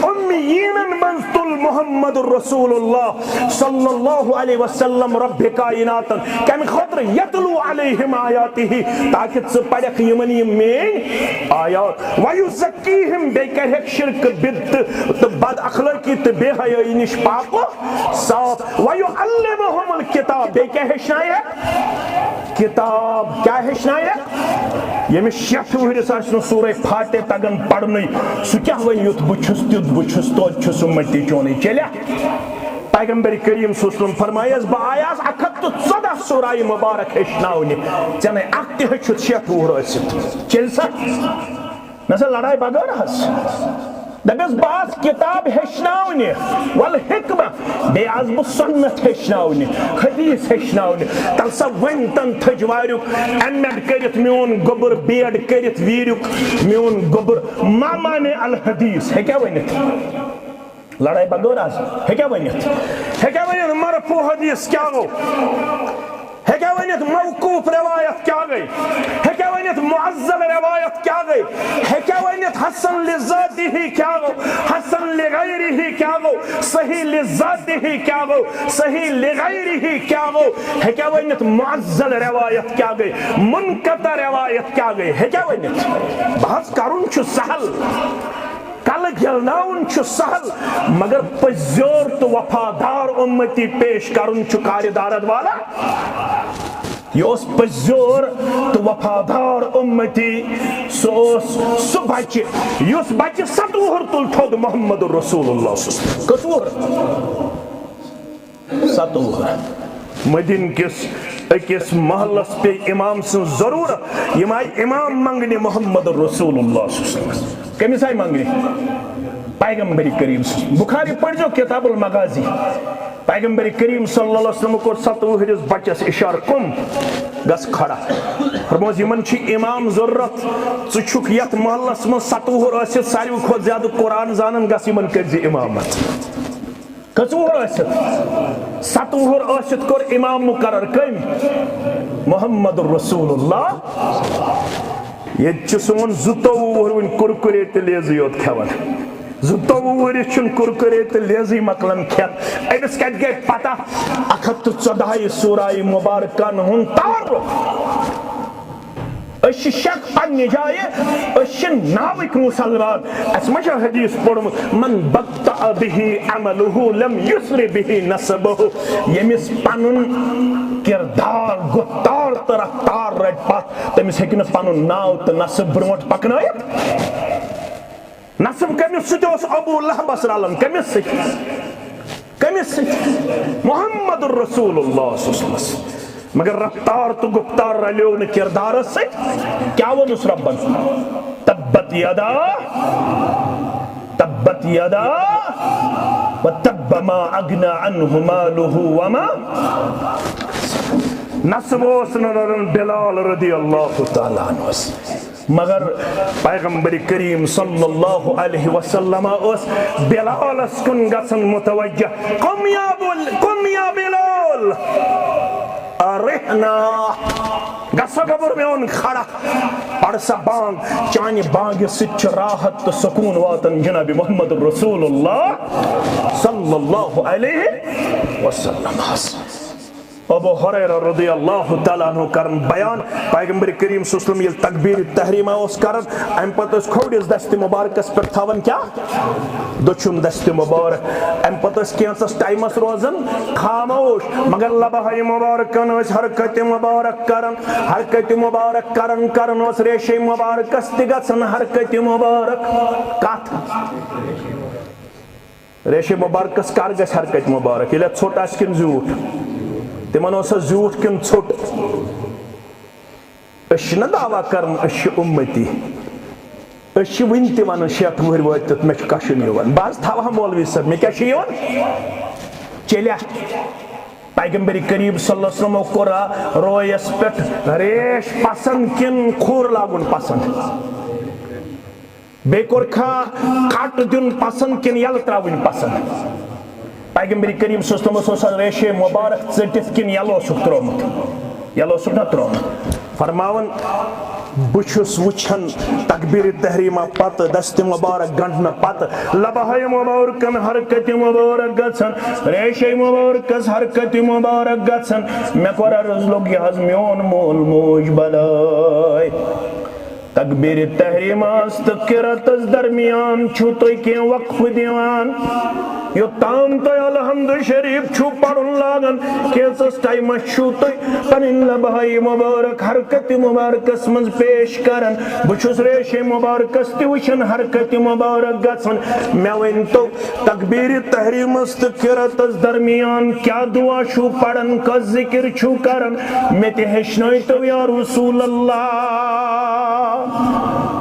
[SPEAKER 1] امیٖنن منٛز تُل محمد رسول اللہ صلی اللہ علیہ وسلم رب کائناتن کمہِ خٲطرٕ یتلو علیہم آیاتہ تاکہِ ژٕ پرکھ یمن یِم میٲنۍ آیات ویزکیہم بیٚیہِ کرہکھ شرکہٕ بدتہٕ تہٕ بد اخلٲقی تہٕ بے حیٲیی نِش پاک و صاف ویعلمہم الکتاب بیٚیہِ کیٛاہ ہیٚچھنایکھ کتاب کیٛاہ ہیٚچھنایکھ ییٚمِس 6 وُہرِس آسہِ نہٕ سورہ فاتح تگان پرنٕے سُہ کیٛاہ وَنہِ یُتھ بہٕ چھُس تیُتھ بہٕ چھُس توتہِ چھُس اُمتی چونٕے چلیا پیغمبر کریم صلی اللہ علیہ وسلم فرمایس بہٕ آیاس 114 سورہ مبارک ہیٚچھناونہِ ژےٚ نَے اکھ تہِ ہیٚچھُتھ 6 وُہُر ٲسِتھ چلہِ سا نہ سا لڑاے بغٲر حظ دپیس بہٕ آس کتاب ہیٚچھناونہِ والحکمہ بیٚیہِ آس بہٕ سنت ہیٚچھناونہِ حدیث ہیٚچھناونہِ تل سا وۄنۍ تن تھٔجواریُک ایم ایڈ کٔرِتھ میون گوٚبُر بی ایڈ کٔرِتھ ویٖریُک میون گوٚبُر ما مانے الحدیث ہیٚکیٛاہ ؤنِتھ لڑاے بغٲر آز ہیٚکیٛاہ ؤنِتھ مرفوع حدیث کیٛاہ گوٚو ہیٚکیٛاہ ؤنِتھ موقوف روایت کیٛاہ گٔے ہیٚکیٛاہ ؤنِتھ معزل روایت کیٛاہ گٔے ہیٚکیٛاہ ؤنِتھ حسن لذاتہ کیٛاہ گوٚو حسن لغیرہ کیٛاہ گوٚو صحیح لذاتہ کیٛاہ گوٚو صحیح لغیرہ کیٛاہ گوٚو ہیٚکیٛاہ ؤنِتھ معزل روایت کیٛاہ گٔے منقطع روایت کیٛاہ گٔے ہیٚکیٛاہ ؤنِتھ بحث کرُن چھُ سہل کلہٕ گِلناوُن چھُ سہل مگر پٔزیور تہٕ وفادار اُمتی پیش کرُن چھُ کارِ دارد والا یہ اوس پٔزیور تہٕ وفادار اُمتی سُہ اوس سُہ بچہِ یُس بچہِ 7 وُہُر تُل تھوٚد محمد رسول اللہ کٔژ وُہُر 7 وُہُر مدین کس اکس محلس پہ امام سن ضرورت یم آئی امام منگنی محمد رسول اللہ صلی اللہ علیہ وسلم کمس آئی منگنی پیغمبر کریم بخاری پڑھ جو کتاب المغازی پیغمبر کریم صلی اللہ علیہ وسلم کو 7 بچس اشار کم گس کھڑا فرموز یمن چھ امام ضرورت ژٕ چھُکھ یتھ محلس من 7 ٲسِتھ ساروی کھۄتہٕ زیادٕ قرآن زانن گژھ یمن کٔرزِ امامت کٔژوُہُر ٲسِتھ 7 ٲسِتھ کوٚر امام مقرر کٔمۍ محمد رسول اللہ ییٚتہِ چھُ سون 22 وٕنۍ کُرکُرے تہٕ لیزٕے یوت کھٮ۪وان 22 چھُنہٕ کُرکُرے تہٕ لیزٕے مۄکلان کھٮ۪تھ أمِس کتہِ گٔے پتہ 114 سورہ مبارکن ہُنٛد تعارُف أسۍ چھِ شک پننہِ جایہِ أسۍ چھِ ناوٕکۍ مُسلمان اَسہِ ما چھا حدیث پوٚرمُت من بطأ بِہِ عملُہ لم یُسر بِہِ نسبہ ییٚمِس پنُن کردار گُفتار تہٕ رفتار رٹہِ پتھ تٔمِس ہیٚکہِ نہٕ پنُن ناو تہٕ نسب برونٛٹھ پکنٲیِتھ نسب کٔمِس سۭتۍ اوس ابوٗ لہبس رلان کٔمِس سۭتۍ محمد رسول اللہ صلی اللہ علیہ وسلم مگر رفتار تو گفتار رلیو نہ کردار سۭتۍ کیا ووٚنُس ربن تبت یدا وتب ما اغنى عنه ماله وما نسب اوس نہٕ رلان بلال رضی اللہ تعالیٰ عنہس مگر پیغمبر کریم صلی اللہ علیہ وسلم اس بلالس کن گژھن متوجہ قم یا بلال ارحنا گژھا گبر میون کھڑا پڑھ سا بانگ چانہِ بانگہِ سۭتۍ چھُ راحت تہٕ سکوٗن واتان جناب محمد رسول اللہ صلی اللہ علیہ وسلم ابو ہریرہ رضی اللہ تعالیٰ عنہ کرن بیان پیغمبر کریم صلی اللہ علیہ وسلم یل تکبیر تحریمہ اس کرن ام پتہ اس کھوڑس دست مبارکس پر تھاون کیا دچھم دست مبارک ام پتہ اس کینسس ٹائمس روزن خاموش مگر لبہی مبارکن اس حرکت مبارک کرن اس ریشی مبارکس تگسن حرکت مبارک کات ریشی مبارکس کار گس حرکت مبارک یہ ژھوٹ آس کن زیوٹ تمن زیوٹ کن ژھوٹ نا دعویٰ کرن امتی ون تہ ون 6 وہر واتت مے کشن یوان باز تھاوہا مولوی صاحب مے کیا یوان چلیا پیغمبر کریم صلی اللہ علیہ وسلم کورا رویس پہ ریش پسند کن کھور لاگن پسند بے کور کھا کٹ دن پسند کن یل تراون پسند پیغمبر کریم صلی اللہ علیہ وسلم ریشے مبارک ژٹِتھ کن یلو سُک ترومت یلو سُک نہ ترومت فرماون بچھس وچھن تکبیر تحریمہ پتہ دست مبارک گنڈنہ پتہ لبہی مبارکن حرکت مبارک گژھن ریشے مبارکس حرکت مبارک گژھن مے کوٚر عرض لوگ یہ حظ میون مول موج بلائے تکبیر تحریمہ تہٕ قرأتس درمیان چھو تُہۍ کینٛہہ وقفہٕ دِوان یوٚتام تُہۍ الحمد شریف چھو پرُن لاگان کینٛژس ٹایمس چھو تُہۍ پنٕنۍ لبہی مبارک حرکت مبارکس منٛز پیش کران بہٕ چھُس ریشے مبارکس تہِ وٕچھان حرکت مبارک گژھان مےٚ ؤنۍتو تکبیر تحریمس تہٕ قرأتس درمیان کیٛاہ دعا چھو پران کس ذکر چھو کران مےٚ تہِ ہیٚچھنٲیتو یا رسول اللہ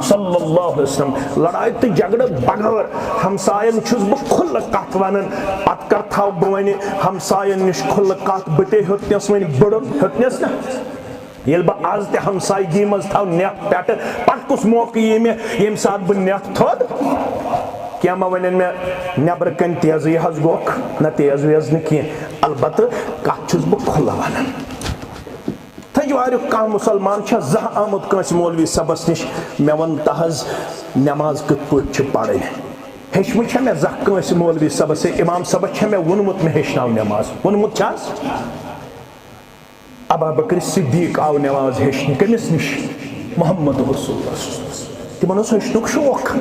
[SPEAKER 1] صلی اللہ علیہ وسلم لڑائی تو جھگڑ بغیر ہمسائن چھس بہ کھل کت ونان پت کر تھاو بہ ون ہمسائن نش کھل کت بتے ہتنس ون بڑ ہتنس نا یل بہ آز تہ ہمسائیگی مز تھاو نیت پٹ پت کس موقع یہ میں یم سات بہ نیت تھود کیا ما ونن میں نبر کن تیز یہ حس گوک نہ تیز ویز نہ کی البتہ کت چھس بہ کھل ونان تجوارک کان مسلمان چھا زہ آمد کنس مولوی صبس نش میں ون تہز نماز کت پٹ چھ پڑھن ہیچمت چھا میں زہ کنس مولوی صبس سے امام صبس چھا میں ونمت میں ہیچناو نماز ونمت چھاس ابا بکر صدیق آو نماز ہیچن کمس نش محمد رسول اللہ تمن اس ہیچنک شوق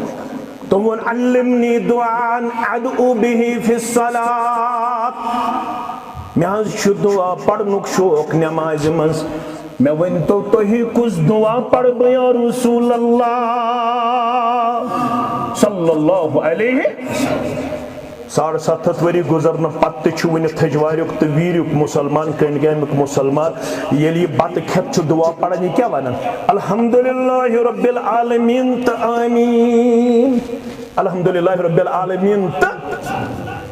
[SPEAKER 1] تم ون علمنی دعان ادعو به فی الصلاة میں حض دعا پڑھنک شوق نماز منز میں ونتو تہی کس دعا پڑھ یا رسول اللہ صلی اللہ علیہ 750 ؤری گزرن پتہ چھ ون تھجواریک تو ویریک مسلمان کنڈگامک مسلمان یل یہ بت کھت دعا پڑھان یہ کیا ونان الحمدللہ رب العالمین تو آمین الحمدللہ رب العالمین تو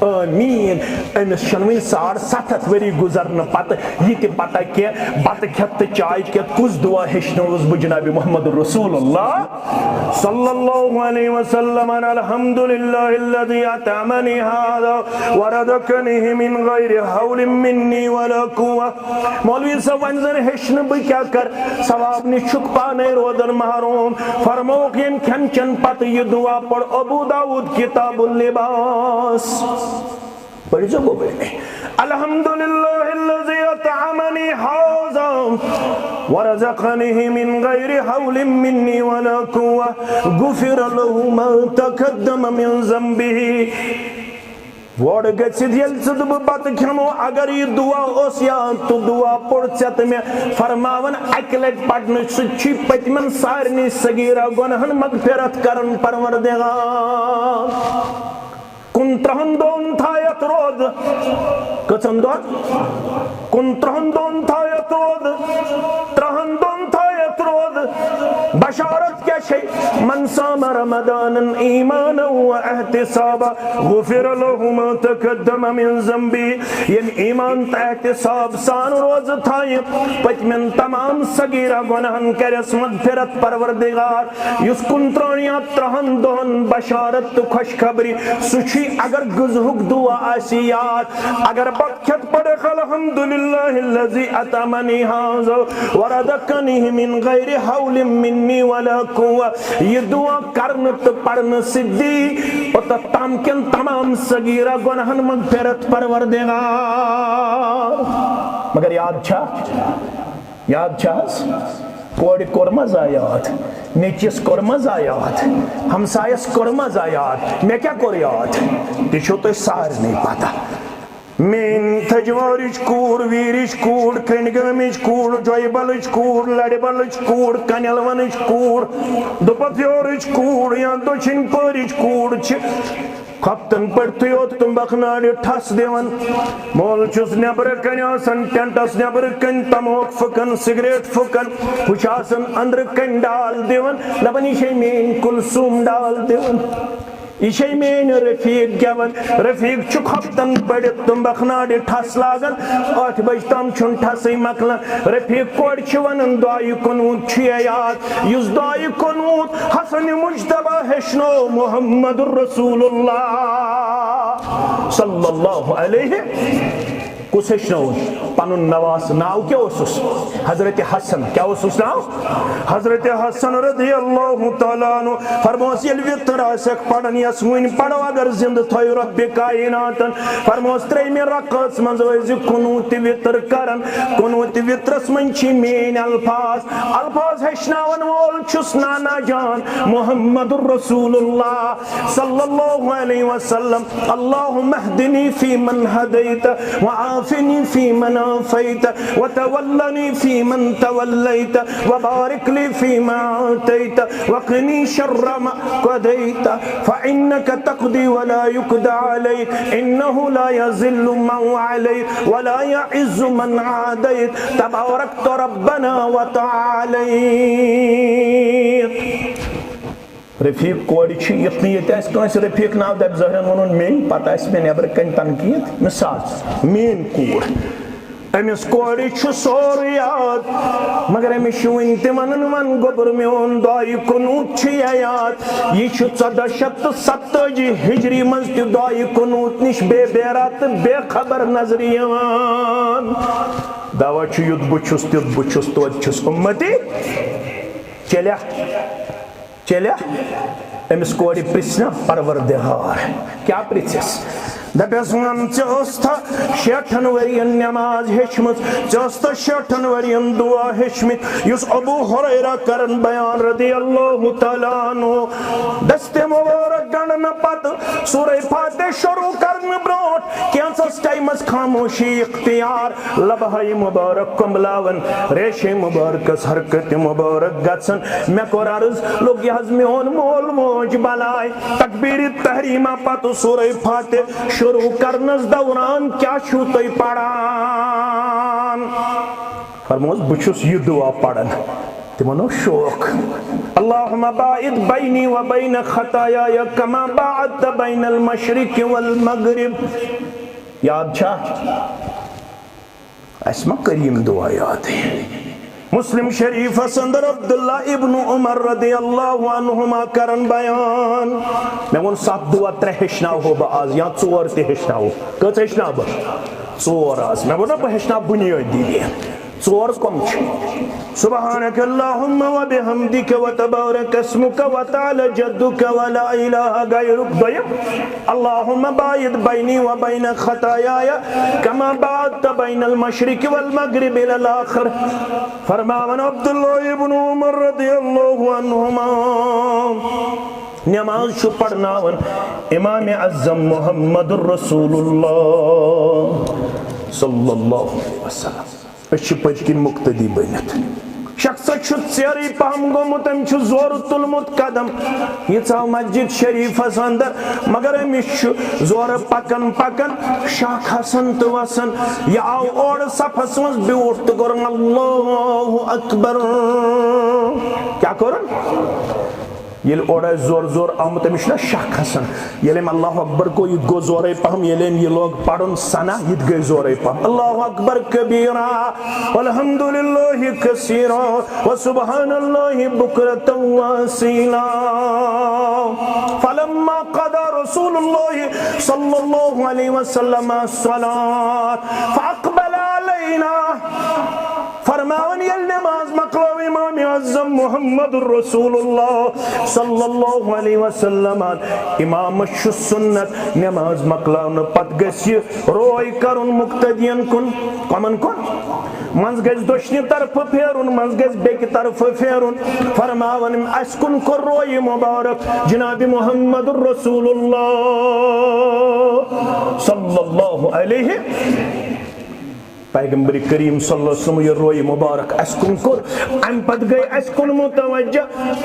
[SPEAKER 1] آمین امس شنوین 750 ؤری گزرن پتہ یہ تہ پتہ کہ بت کھت تو چائے کھت کس دعا ہیچنوس بہ جناب محمد رسول اللہ صلی اللہ علیہ وسلم الحمدللہ الذی اطعمنی ھذا ورزقنی من غیر حول منی ولا قوة مولوی صاحب ون زن ہیچن بہ کیا کر ثواب نش چھک پانے روزن محروم فرموک یم کھن چن پتہ یہ دعا پڑھ ابو داود کتاب اللباس پڑھ جو بولے الحمدللہ الذی اطعمنی ھذا ورزقنی من غیر حول منی ولا قوة غفر له ما تقدم من ذنبه وڑ گژھِتھ ییٚلہِ ژٕ بہٕ بتہٕ کھٮ۪مو اگر یہِ دعا اوس یاد تہٕ دعا پوٚر ژےٚ تہٕ مےٚ فرماوان اکہِ لٹہِ پرنہٕ سۭتۍ چھُے پٔتمٮ۪ن سارنٕے صغیرہ گۄنہن مغفرت کرن پروردگار 29 دۄہن تھایتھ روزٕ کٔژن دۄہن 29 دۄہن تھایتھ روزٕ 30 دۄہن تھایتھ روزٕ بشارت کیا چھے من صام رمضان ایمانا و احتسابا غفر له ما تقدم من ذنبی یم ایمان تا احتساب سان روز تھائی پچمن تمام صغیرہ گناہن کرس مغفرت پروردگار یس 29 یا 30 دۄہن بشارت تو خوشخبری سچھی اگر گزہک دعا آسی یاد اگر بکھت پڑے الحمدللہ الذی اطعمنی ھذا ورزقنی من غیر حول منی ولا قوة یہ دعا کرن تو پڑھن سدی اور تم کن تمام صغیرہ گناہن مغفرت پروردگار مگر یاد چھاس کوڑی کورما زایات نیچیس کورما زایات ہمسایس کورما زایات میں کیا کور یاد تیچو تو سار نہیں پاتا مین تھجوارچ کوڑ ویرچ کوڑ کنڈگامچ کوڑ جوئی بلچ کوڑ لڑی بلچ کوڑ کنیلونچ کوڑ دوپتیورچ کوڑ یا دوچن پورچ کوڑ چھ خفتن پڑتی ہوت تم بخناڑی ٹھس دیون مول چس نیبر کن آسن ٹینٹس نیبر کن تموک فکن سگریٹ فکن کچھ آسن اندر کن ڈال دیون لبنی شی مین کلسوم ڈال دیون یہ مین رفیق گیون رفیق چھ خفتن پڑت تم بخناڑی ٹھس لاگن 8 بج تام چھن ٹھسی مکلن رفیق کوڑ چھ ونن دعائی قنوت چھ یاد یس دعائی قنوت حسن مجتبہ ہشنو محمد الرسول اللہ صلی اللہ علیہ کس ہشنو پنن نواس ناو کیا اسس حضرت حسن کیا اسس ناو حضرت حسن رضی اللہ تعالیٰ عنہ فرموس یل وطر آسک پڑھن یس وین پڑھو اگر زند تھوئی رب کائناتن فرموس تریمی رقص منز ویزی قنوت وطر کرن قنوت وطرس من چی مین الفاظ ہشناون وول چس نانا جان محمد الرسول اللہ صلی اللہ علیہ وسلم اللہم اہدنی فی من ہدیت وعافنی فی من عافیت وتولنی فی من تولیت وبارک لی فی ما آتیت وقنی شر ما قدیت فإنک تقضی ولا یقضى علیک انہ لا یذل من علیک ولا یعز من عادیت تبارکت ربنا وتعالیت رفیق کوڑی چھ یتنی یہ تیس کنس رفیق ناو دب زہرن ونن مین پتہ اس میں نیبر کن تنقید مثال مین کوڑ امس کوڑی چھ سور یاد مگر امس شوین تمن ون گبر میون دعائی قنوت چھ یاد یہ چھ 1470 ہجری منز تی دعائی قنوت نش بے بیرات بے خبر نظریان دعوی چھ یود بچس تیت بچس توت چھس امتی چلیا امس کوڑی پرسنا پروردگار کیا پرسس دپیس ون ثا 60 ورین نماز ہیچمت ثا 60 ورین دعا ہیچمت اس ابو ہریرہ کرن بیان رضی اللہ تعالیٰ عنہ دست مبارک گنڈن پت سورہ فاتح شروع کرن برونٹ کینسس ٹائمس خاموشی اختیار لبہائی مبارک کمبلاون ریشے مبارکس حرکت مبارک گژھن میں کور عرض لوگ یہ میون مول موج بلائے تکبیر تحریمہ پت سورہ فاتح شروع کرنس دوران کیا چھو تُہۍ پڑان فرموس بچھس یہ دعا پڑھن تمو شوق اللہم باعد بینی و بین خطایا کما باعدت بین المشرق والمغرب یاد چھا اسما کریم دعا یاد ہے مسلم شریف اندر عبداللہ ابن عمر رضی اللہ عنہما کرن بیان میں ون 7 دعا 3 ہشناو ہو با آز یا 4 تے ہشناو کچھ ہشناو با 4 آز میں ون ہشناو بنیادی بھی 4 کم چھ سبحانک اللہم و بحمدک و تبارک اسمک و تعالی جدک و لا الہ غیرک دویم اللہم باعد بینی و بین خطایای کما باعدت بین المشرق والمغرب الاخر فرماون عبداللہ ابن عمر رضی اللہ عنہما نماز چھو پڑھناون امام اعظم محمد الرسول اللہ صلی اللہ علیہ وسلم اچھی پچکن مقتدی بنت شخص چھو ژیرٕے پہم گومت ام چھو زور تلمت قدم یہ ژاو مسجد شریف اندر مگر امس چھو زور پکن پکن شاخ حسن تو وسن یہ آو اور صفس مز بیوٹ تو کرن اللہ اکبر کیا کرن یہ اوڑا زور زور آمد امس نا شاخ حسن یہ اللہ اکبر کو یہ گو زور پہم یہ لوگ پڑھن سنا یہ گئی زور پہم اللہ اکبر کبیرا والحمدللہ کثیرا وسبحان اللہ بکرتا واسیلا فلما قضى رسول اللہ صلی اللہ علیہ وسلم الصلاة فاقبل علینا فرماون یل نماز مقلو امام اعظم محمد الرسول اللہ صلی اللہ علیہ وسلم امام شو سنت نماز مقلو پت گسی روئی کرن مقتدین کن کمن کن منز گز دشنی طرف پھیرن منز گز بیک طرف پھیرن فرماون اسکن کر روئی مبارک جناب محمد الرسول اللہ صلی اللہ علیہ پیغمبر کریم صلی اللہ علیہ وسلم یہ روئی مبارک اسکن کر ام پت گئی اسکن متوجہ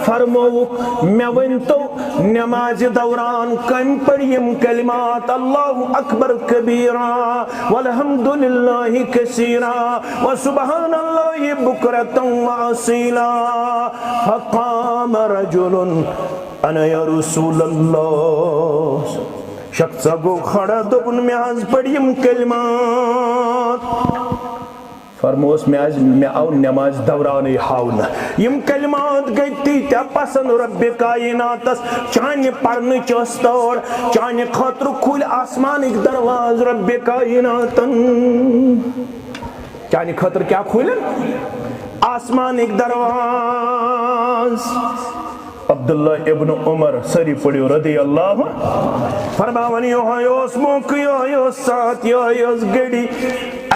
[SPEAKER 1] فرموک میں ونتو نماز دوران کم پڑھیم کلمات اللہ اکبر کبیرا والحمدللہ کثیرا وسبحان اللہ بکرتا واسیلا فقام رجل انا یا رسول اللہ شخص گو کھڑا دبن میں آز پڑھیم کلمات فرموس میں آو نماز دورانی ہاؤنا یم کلمات گئی تیتیا پسند رب کائناتس چانے پڑھنے چستور چانے خاطر کھول آسمان ایک درواز رب کائناتن چانے خاطر کیا کھولن آسمان ایک دروازہ عبداللہ ابن عمر سری پڑیو رضی اللہ فرماونی ہوئیوس موقعی ہوئیوس ساتھ ہوئیوس گڑی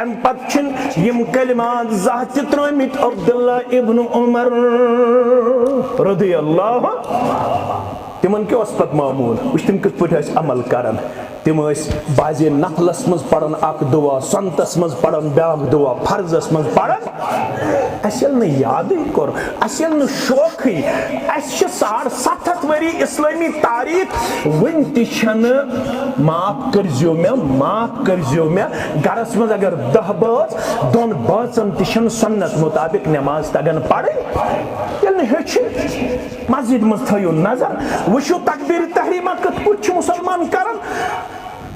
[SPEAKER 1] ام پتچن یم کلمات ذات ترمیت عبداللہ ابن عمر رضی اللہ تمن کیا اس پت معمول اس تم کس پتہ اس عمل کرن تم اس بازی نفلس مز پڑھن اک دعا سنتس مز پڑھن بیاک دعا فرضس مز پڑھن اصل نہ یاد کر اصل نہ شوق ہی اس 7 وری اسلامی تاریخ ون تشن معاف کرزیو میں گرس مز اگر 10 باز 2 بازن تشن سنت مطابق نماز تگن پڑھن یل نہ ہچ مسجد مز تھیو نظر وشو تکبیر تحریمہ کت پچھ مسلمان کرن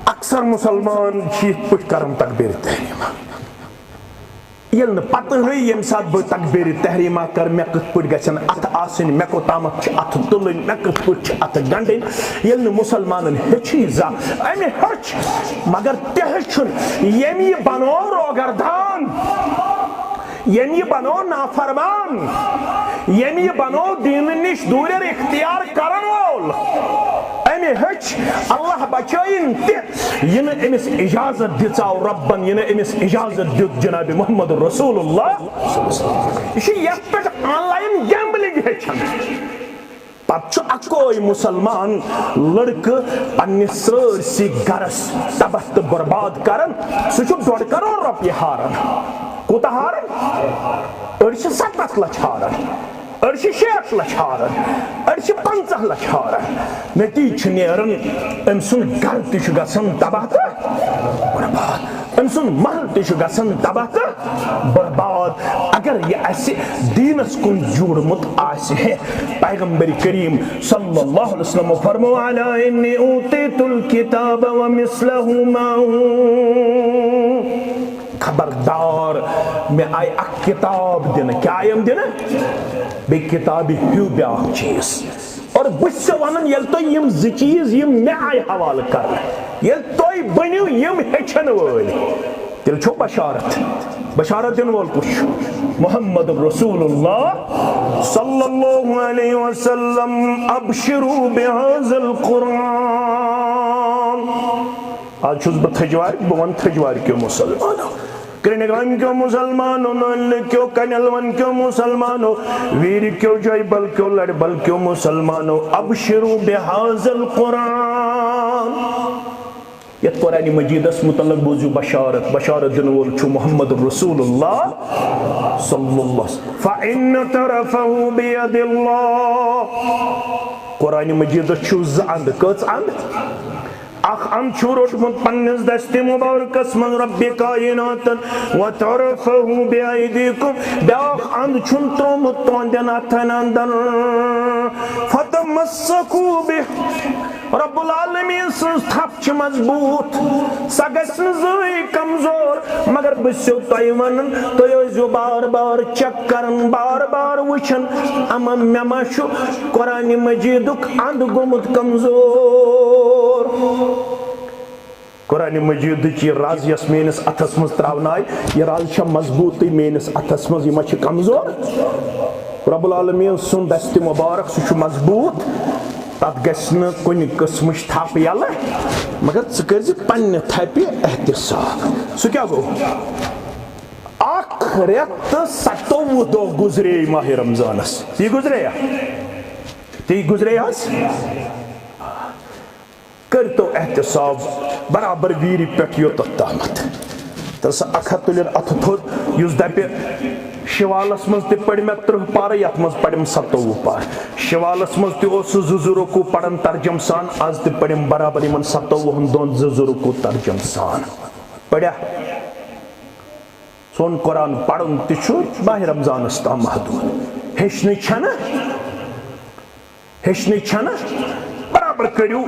[SPEAKER 1] اکثر مسلمان چیز پچھ کرن تکبیر تحریمہ یل نہ پتہ ہوئی یم سات بہ تکبیر تحریمہ کر میں کت پٹ گژھن ات آسن میں کو تامت چھ ات تلن میں کت پٹ چھ ات گنڈن یل نہ مسلمانن ہچی زا امی ہچ مگر تہچن یم یہ بنو روگردان یم یہ بنو نافرمان یم یہ بنو دین نش دور اختیار کرن وول امی ییٚلہِ ہیٚچھ اللہ بچٲیِن تہِ یِنہٕ أمِس اِجازت دِژاو رۄبن یِنہٕ أمِس اِجازت دیُت جناب محمد رسول اللہ یہِ چھُ یتھ پٮ۪ٹھ آن لاین گیمبلنگ ہیٚچھان پتہٕ چھُ اکوے مُسلمان لڑکہٕ پننِس سٲرسٕے گرس تباہ تہٕ برباد کران سُہ چھُ 1.5 کروڑ رۄپیہِ ہاران کوٗتاہ ہاران أڑۍ چھِ 70 لچھ ہاران أڑۍ چھِ 60 لچھ ہاران أڑۍ چھِ 50 لچھ ہاران نتیجہ چھُ نیران أمۍ سُنٛد گرٕ تہِ چھُ گژھان تباہ تہٕ برباد أمۍ سُنٛد محل تہِ چھُ گژھان تباہ تہٕ برباد اگر یہِ اسہِ دیٖنس کُن جوٗڑمُت آسہِ پیغمبر کریم صلی اللہ علیہ وسلم فرمو الا انی اوتیت الکتاب ومثلہ معہ خبردار میں آئی اکھ کتاب دِنہٕ کیٛاہ آیم دِنہٕ بیٚیہِ کتابہِ ہیوٗ بیٛاکھ چیٖز اور بہٕ چھُسو وَنان ییٚلہِ تۄہہِ یِم 2 چیٖز یِم مےٚ آیہِ حوالہٕ کرنہٕ ییٚلہِ تُہۍ بٔنِو یِم ہیٚچھن وٲلۍ تیٚلہِ چھو بشارت بشارت دِنہٕ وول کُس چھُ محمد رسول اللہ صلی اللہ علیہ وسلم ابشروا بہذا القرآن آج چھُس بہٕ تھجوارِ بہٕ وَنہٕ تھجوارِ کیو مُسلمانو کرنگام کیو مسلمانو نل کیو کنلون کیو مسلمانو ویر کیو جائبل کیو لڑبل کیو مسلمانو ابشروا بہذا القرآن یت قرآن مجیدس متعلق بوزیو بشارت دن وول چھو محمد رسول اللہ صلی اللہ علیہ وسلم فإن طرفه بید اللہ قرآن مجیدس چھو زعند کچ اند اخ ام چھو روٹمت پنس دست مبارکس من رب کائناتن و طرفه بیائیدیکم بیاخ اند چھن ترومت توندن اتن اندن فتمسکو بے رب العالمین سنس تھپ چھ مضبوط سا گژھِ نہٕ زٕہٕنۍ کمزور مگر بہٕ چھُسو تۄہہِ ونان تُہۍ ٲسۍزیو بار بار چیک کران بار بار وٕچھان اما مےٚ ما چھُ قرآنِ مجیدُک اند گوٚمُت کمزور قرآن مجیدٕچ یہِ رز یۄس میٲنِس اتھس منٛز تراونہٕ آیہِ یہِ رز چھےٚ مضبوٗطٕے میٲنِس اتھس منٛز یہِ ما چھِ کمزور رب العالمین سُنٛد دستہِ مبارک سُہ چھُ مضبوٗط تتھ گژھِ نہٕ کُنہِ قٕسمٕچ تھپھ یلہٕ مگر ژٕ کٔرزِ پننہِ تھپہِ احتساب سُہ کیٛاہ گوٚو اکھ رٮ۪تھ تہٕ 27 دۄہ گُزرے ماہِ رمضانس تی گُزرے حظ کٔرتو احتساب برابر ویٖرِ پٮ۪ٹھ یوٚتتھ تامتھ تہٕ سُہ 100 تُلِتھ اتھٕ تھوٚد یُس دپہِ شوالس منٛز تہِ پٔرۍ مےٚ 30 پارٕ یتھ منٛز پریم 27 پار شوالس منٛز تہِ اوس سُہ 2 رکوٗع پران ترجم سان آز تہِ پریم برابر یِمن 27 دۄہن 2 رکوٗع ترجم سان پریا سون قرآن پرُن تہِ چھُ ماہِ رمضانس تام محدوٗد ہیٚچھنٕے چھنہٕ برابر کٔرِو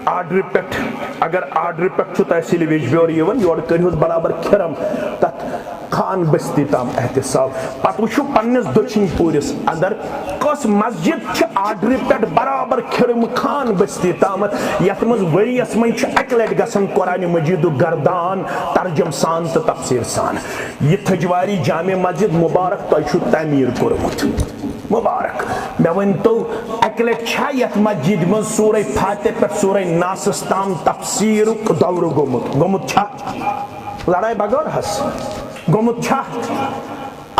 [SPEAKER 1] آرڈر پٮ۪ٹھ اگر آرڈر پٮ۪ٹھ چھُ تۄہہِ سِلہِ ویجبیور یِوان یورٕ کٔرۍہوٗس برابر کھِرم تتھ خان بستی تام احتساب پتہٕ وٕچھِو پننِس دٔچھِنۍ پوٗرِس اندر کۄس مسجد چھِ آرڈرِ پٮ۪ٹھ برابر کھِرم خان بستی تامتھ یتھ منٛز ؤرِیس منٛز چھُ 1 لٹہِ گژھان قرآنِ مجیدُک گردان ترجم سان تہٕ تفسیٖر سان یہِ تھجواری جامع مسجد مبارک تۄہہِ چھُ تعمیٖر کوٚرمُت مبارک مےٚ ؤنۍتو 1 لٹہِ چھا یتھ مسجد منٛز سورہ فاتح پٮ۪ٹھ سورہ ناسس تام تفسیٖرُک دورٕ گوٚمُت چھا لڑاے بغٲر حظ گوٚمُت چھا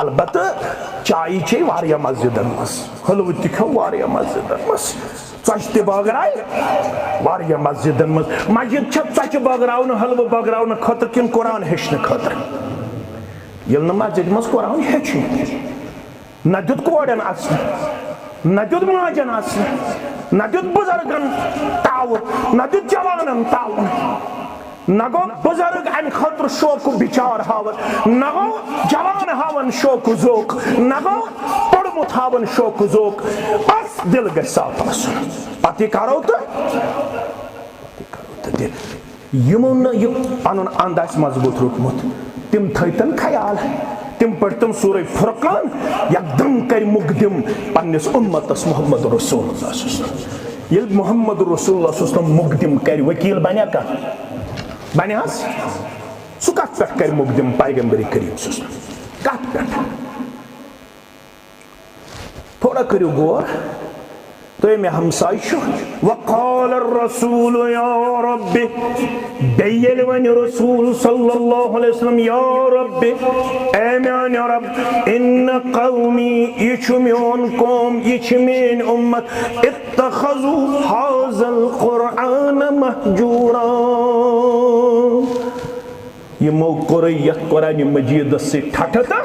[SPEAKER 1] البتہٕ چایہِ چے واریاہ مسجدن منٛز حلوٕ تہِ کھیوٚو واریاہ مسجدن منٛز ژۄچہِ تہِ بٲگراے واریاہ مسجدن منٛز مسجد چھےٚ ژۄچہِ بٲگراونہٕ حلوٕ بٲگراونہٕ خٲطرٕ کِنہٕ قرآن ہیٚچھنہٕ خٲطرٕ ییٚلہِ نہٕ مسجد منٛز قرآن ہیٚچھِ نہ دیُت کورٮ۪ن اَژنہٕ نہ دیُت ماجٮ۪ن اَژنہٕ نہ دیُت بُزرگن تاوُن نہ دیُت جوانن تاوُن نہ گوٚو بُزرگ امہِ خٲطرٕ شوقہٕ بِچار ہاوان نہ گوٚو جوان ہاوان شوقہٕ ذوق نہ گوٚو پوٚرمُت ہاوان شوقہٕ ذوق بس دِل گژھِ صاف آسُن پتہٕ یہِ کرو تہٕ یِمو نہٕ یہِ پنُن اند آسہِ مضبوٗط روٗدمُت تِم تھٲیتن خیال تِم پٔرۍ تِم سورہ فرقان یکدم کرِ مقدم پننِس اُمتس محمد رسول اللہ صلی اللہ علیہ وسلم ییٚلہِ محمد رسول اللہ صلی اللہ علیہ وسلم مقدم کرِ وکیل بنیا کانٛہہ بنہِ حظ سُہ کتھ پٮ۪ٹھ کرِ مقدم پیغمبر کریم صلی اللہ علیہ وسلم کتھ پٮ۪ٹھ تھوڑا کٔرِو غور تو میں ہمسائی شو وقال الرسول یا رب بیل ون رسول صلی اللہ علیہ وسلم یا رب اے میان رب ان قومی یہ میون قوم یہ مین امت اتخذوا هذا القرآن مہجورا یمو قریت قرآن مجید سے ٹھٹھتا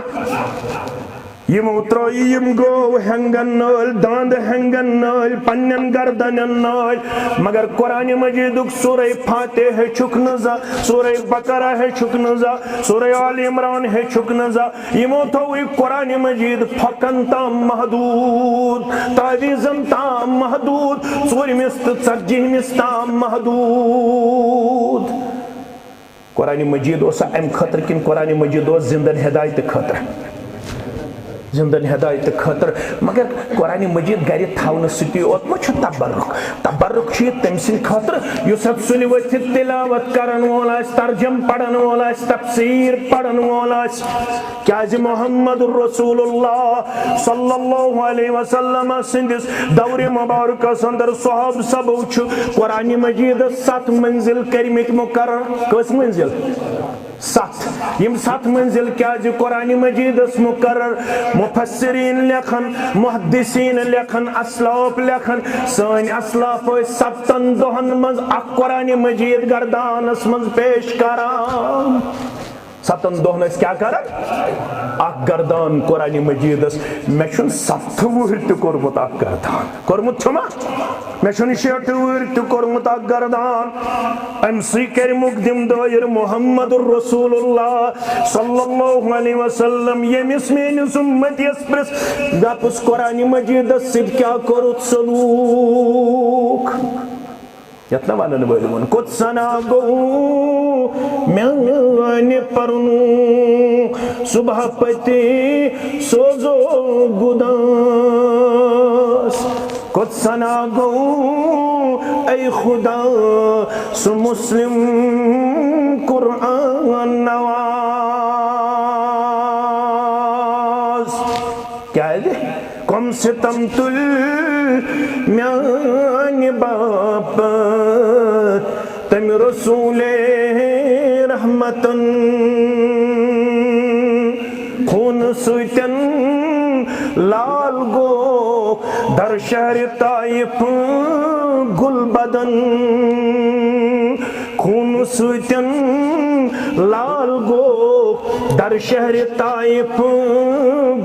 [SPEAKER 1] یمو ترائی یم گو ہنگن نال داند ہنگن نال پنن گردنن نال مگر قرآن مجید سورہ فاتح ہے چھک نزا سورہ بقرہ ہے چھک نزا سورہ آل عمران ہے چھک نزا یمو توی قرآن مجید پھکن تام محدود تعویزم تام محدود سوری مست ژتجی مس تام محدود قرآن مجید اوسا ام خطر کن قرآن مجید اوس زندن ہدایت خطر زندن ہدایت خطر مگر قرآن مجید گھر تھاؤن ستی اوت ما چھو تبرک چھ تم سن خطر یس سن ورتھ تلاوت کرن وول آس ترجم پڑھن وول آس تفسیر پڑھن وول آس کیاز محمد رسول اللہ صلی اللہ علیہ وسلم سندس دور مبارک اندر صحاب سب چھ قرآن مجید 7 منزل کرمت مقرر کس منزل 7 یم 7 منزل کیا جی قرآن مجید اس مقرر مفسرین لکھن محدثین لکھن اسلاف لکھن سن اسلاف 7 دہن مز اک قرآن مجید گردان اس مز پیش کرام 7 دہن اس کیا کرم اک گردان قرآن مجید اس میں چھن 7 وہر تو کرمت اک گردان کرمت چھما میں چھن 6 وہر تو کرمت اک گردان ام سی کر مقدم دائر محمد رسول اللہ صلی اللہ علیہ وسلم یمس مینس امت یسپرس گپس قرآن مجید سب کیا کرت سلوک یتنا وانن بولون کت سنا گو میان پرنو صبح پتی سوزو گداس کت سنا گو اے خدا سو مسلم قرآن نواز کیا ہے دے کم ستم تل میان باپ تم رسول رحمتن خون سویتن لال گو در شہر طائف گل بدن خون سویتن لال گو در شہر طائف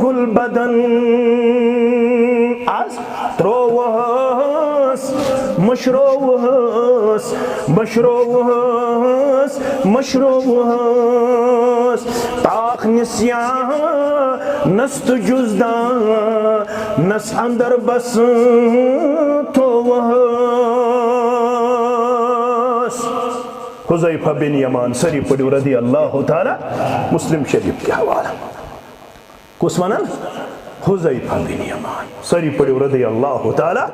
[SPEAKER 1] گل بدن آز تروہس مشروہس مشروہس مشروہس تاخ نسیان نست جزدان نس اندر بس توہس حذیفہ بن یمان سری پڑھو رضی اللہ تعالی مسلم شریف کے حوالہ کس ونن حذیفہ بن یمان سری پڑھو رضی اللہ تعالی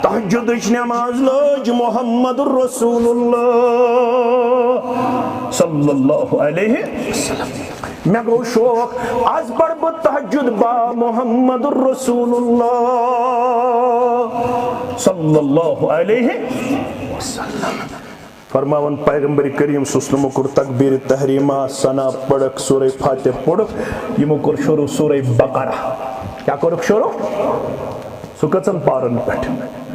[SPEAKER 1] تہجد نماز لوج محمد رسول اللہ صلی اللہ علیہ وسلم میں گو شوق آز بڑھ بد تہجد با محمد رسول اللہ صلی اللہ علیہ وسلم فرماون پیغمبر کریم سسلم کر تکبیر تحریمہ ثنا پڑک سورہ فاتح پڑک یہ مکر شروع سورہ بقرہ کیا کرک شروع سکتن پارن پٹ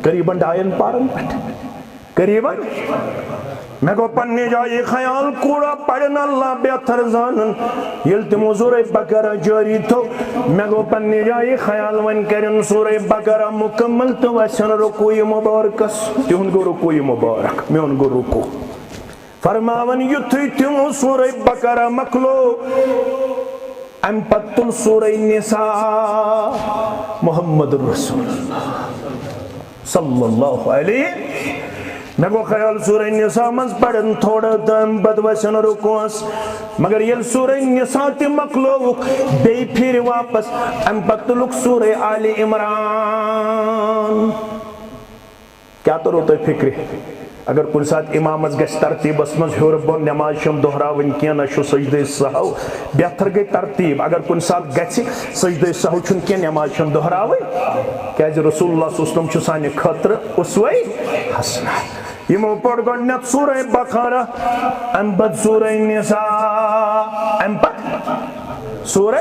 [SPEAKER 1] قریباً 2 پارن پٹ قریباً میں کو پنی جائی خیال کوڑا پڑھن اللہ بہتر زانن یل تمو سورہ بقرہ جاری تو میں کو پنی جائی خیال ون کرن سورہ بقرہ مکمل تو ویسن رکوی مبارکس تیون گو رکوی مبارک میون گو رکو فرماون یتھی تمو سورہ بقرہ مکلو ام پتل سورہ نساء محمد رسول اللہ صلی اللہ علیہ میں کو خیال سورہ نساء منز پڑھن تھوڑا دم بدوشن رکوس مگر یہ سورہ نساء تی مقلوق بے پھر واپس ام پتلک سورہ آل عمران کیا تو روتے فکری اگر کن سات امامس گژھِ ترتیبس منٛز ہیوٚر بۄن نماز چھم دۄہراوٕنۍ کینٛہہ نہ چھُ سجدے سہو بہتر گٔے ترتیب اگر کن سات گژھِ سجدے سہو چھُنہٕ کینٛہہ نماز چھم دۄہراوٕنۍ کیازِ رسول اللہ صلی اللہ علیہ وسلم چھُ سانہِ خٲطرٕ اُسوے حسنہ یمو پوٚر گۄڈنیٚتھ سورہ بقرہ امہِ پتہٕ سورہ نساء امہِ پتہٕ سورہ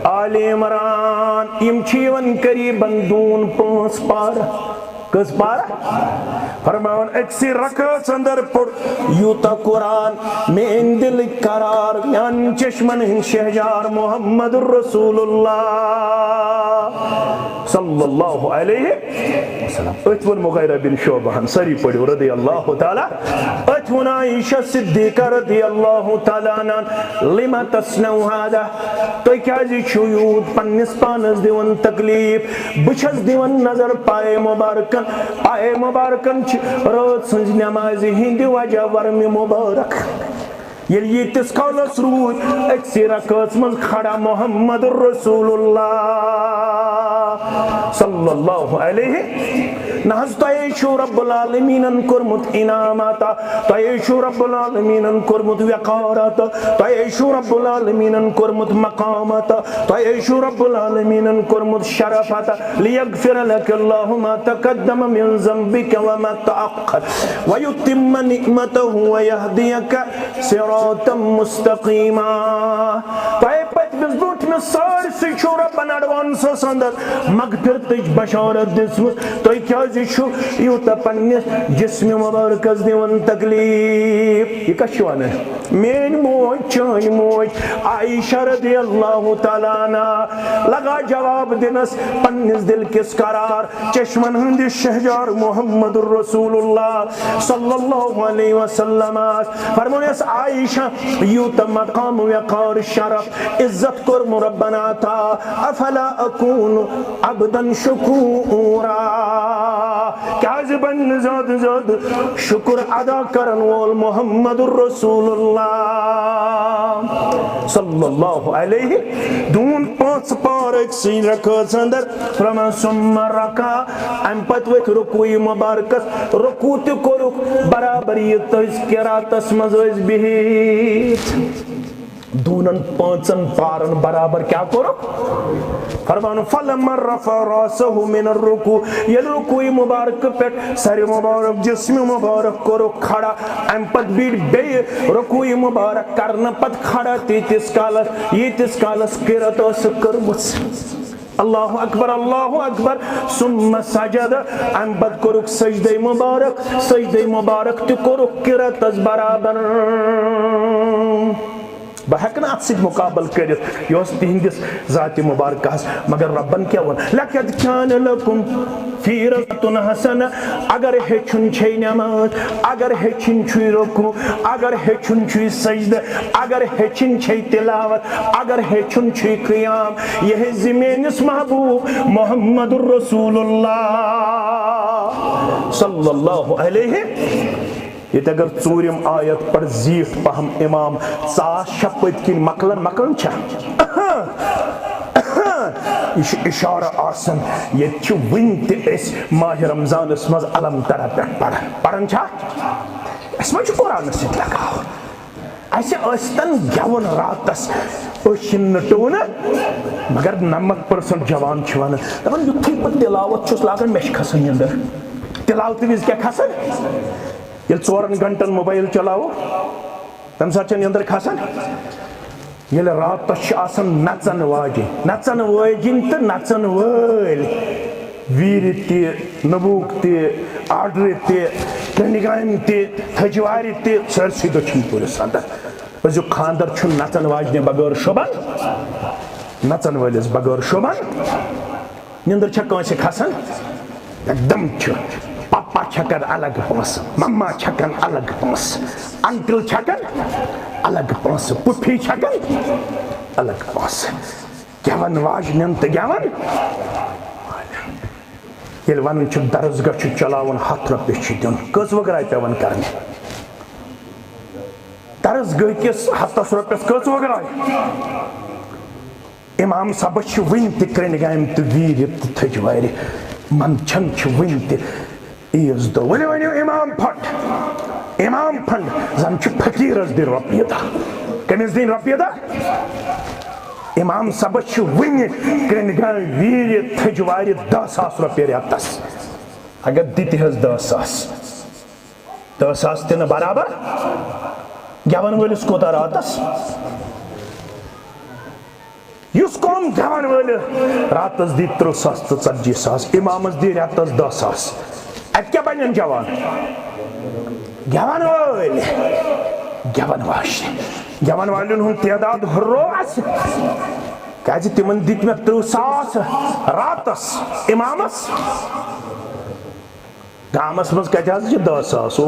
[SPEAKER 1] آل عمران یم چھِ یِوان قریباً دوٗن 5 پارٕ کٔژ پارٕ فرماون أکسٕے رکعتس اندر پوٚر یوٗتاہ قرآن میٲنۍ دلٕکۍ قرار میانٮ۪ن چشمن ہٕنٛدۍ شہجار محمد رسول اللہ صلی اللہ علیہ وسلم أتھۍ ووٚن مغیرہ بن شعبہن سٲری پٔرِو رضی اللہ تعالیٰ أتھۍ ووٚن عائشہ صدیقہ رضی اللہ تعالیٰ عنہن لما تصنعوا هذا تُہۍ کیازِ چھِو یوٗت پننِس پانس دِوان تکلیف بہٕ چھس دِوان نظر پایے مبارکن چھِ رٲژ سٕنٛزِ نمازِ ہٕنٛدِ وجہ ورمہِ مبارک ییٚلہِ ییٖتِس کالس روٗدۍ أکسٕے رکعتس منٛز کھڑا محمد رسول اللہ صلی اللہ علیہ نہ حظ تۄہے چھُو رب العالمیٖنن کوٚرمُت انعام عطا تۄہے چھُو رب العالمیٖنن کوٚرمُت وقار عطا تۄہے چھُو رب العالمیٖنن کوٚرمُت مقام عطا تۄہے چھُو رب العالمیٖنن کوٚرمُت شرف عطا لیغفر لك الله ما تقدم من ذنبك وما تأخر ويتم نعمته ويهديك صراطا مستقيما تۄہے پٔتمِس برٛونٛٹھمِس سٲرسٕے چھُو ربن ایڈوانسس اندر مغفرتٕچ بشارت دِژمٕژ تُہۍ کیازِ چھُو یوٗتاہ پننِس جسمِ مبارکس دِوان تکلیف یہ کتھ چھُ ونان میٲنۍ موج چٲنۍ موج عائشہ رضی اللہ تعالیٰ عنہ لگا جواب دِنس پننِس دل کِس قرار چشمن ہٕنٛدِس شہجار محمد رسول اللہ صلی اللہ علیہ وسلم فرمونس عائشہ یوٗتاہ مقام وقار شرف عزت کوٚرمُ ربن عطا افلا اکون عبدا شکورا کیازِ بنہِ نہٕ زیادٕ زیادٕ شکر ادا کرن وول محمد رسول اللہ صلی اللہ علیہ دوٗن 5 پار أکسٕے رکعتس اندر فرمان ثم رکع امہِ پتہٕ ؤتھۍ رکوٗع مبارکس رکوٗع تہِ کوٚرُکھ برابر یہِ تٔھزۍ قراتس منٛز ٲسۍ بِہِتھ دوٗنن 5 پارن برابر کیٛاہ کوٚرُکھ فرمان فلما رفع راسه من الرکوع ییٚلہِ رکوٗع مبارک پٮ۪ٹھ سرِ مبارک جسمِ مبارک کوٚرُکھ کھڑا امہِ پتہٕ بیٖٹھۍ بیٚیہِ رکوٗع مبارک کرنہٕ پتہٕ کھڑا ییٖتِس کالس قرت ٲسٕکھ کٔرمٕژ اللہ اکبر ثم سجد امہِ پتہٕ کوٚرُکھ سجدے مبارک تہِ کوٚرُکھ قرتس برابر بہٕ ہٮ۪کہٕ نہٕ اتھ سۭتۍ مُقابل کٔرِتھ یہِ اوس تِہنٛدِس ذاتِ مُبارکہس مگر ربن کیٛاہ ووٚن لقد كان لكم في اسوة حسنة اگر ہیٚچھُن چھے نٮ۪ماز اگر ہیٚچھِنۍ چھُے رکوٗع اگر ہیٚچھُن چھُے سجدٕ اگر ہیٚچھِنۍ چھے تلاوت اگر ہیٚچھُن چھُے قیام یہِ ہیٚچھِ میٲنِس محبوب محمد رسول اللہ صلی اللہ علیہ ییٚتہِ اگر ژوٗرِم آیت پڑ زیٖٹھ پہم امام ژاس چھا پٔتۍ کِنۍ مۄکلان چھا یہ چھُ اِشارٕ آسان ییٚتہِ چھِ وُنہِ تہِ أسۍ ماہِ رمضانس منٛز علم ترا پٮ۪ٹھ پران چھا اَسہِ ما چھُ قرآنس سۭتۍ لگاو اَسہِ ٲسۍتن گٮ۪وُن راتس أسۍ چھِنہٕ نٔٹوٗنہٕ مگر 90% جوان چھِ ونان دپان یُتھُے بہٕ تِلاوت چھُس لاگان مےٚ چھِ کھسان نِندٕر تِلاوتہٕ وِزِ کیٛاہ کھسان ییٚلہِ 4 گنٹن موبایل چلاوو تمہِ ساتہٕ چھےٚ نِندٕر کھسان ییٚلہِ راتس چھِ آسان نژن واجِنۍ تہٕ نژن وٲلۍ ویٖرِ تہِ نبوٗک تہِ آڈرِ تہِ کنڈگامہِ تہِ تھجوارِ تہِ سٲرسٕے دٔچھِنۍ پوٗرِس اندر أزیُک خانٛدر چھُنہٕ نژن واجنہِ بغٲر شوبان نژن وٲلِس بغٲر شوبان نِندٕر چھےٚ کٲنٛسہِ کھسان ایکدم چھُ پاپا چھکن الگ پونسہٕ مما چھکن الگ پونسہٕ انکل چھکن الگ پونسہٕ پُپھی چھکن الگ پونسہٕ گٮ۪ون واجنٮ۪ن تہٕ گٮ۪ون ییٚلہِ ونان چھُ درسگاہ چھُ چلاوُن 100 رۄپیہِ چھُ دیُن کٔژ وٕگراے پیٚوان کرنہِ درسگاہ کِس 100 رۄپیس کٔژ وٕگراے امام صٲبس چھِ وُنہِ تہِ کرٛنٛڈگامہِ تہٕ ویٖرِ تہٕ تھجوارِ منٛدچھن چھِ وُنہِ تہِ عیز دۄہ ؤلِو ؤنِو اِمام پھنٛڈ زن چھُ فقیٖرس دِنۍ رۄپیہِ دہ. کٔمِس دِنۍ رۄپیہِ دہ؟ اِمام صٲبس چھِ وٕنہِ کرٛنٛڈگامہِ ویٖرِ تھٔجوارِ 10,000 رۄپیہِ رٮ۪تس. اگر دِتہِ حظ 10,000 تہِ نہٕ برابر. گٮ۪ون وٲلِس کوتاہ راتس؟ یُس قوم گٮ۪ون وٲلِس راتس دی 30,000 تہٕ 40,000 اِمامس دی رٮ۪تس 10,000. اَتہِ کیٛاہ بنن جوان؟ گٮ۪ون وٲلۍ گٮ۪ون والٮ۪ن ہُنٛد تعداد ہُرو اَسہِ کیٛازِ تِمن دِتۍ مےٚ 30,000 راتس. اِمامس گامس منٛز کتہِ حظ چھِ 10,000؟ او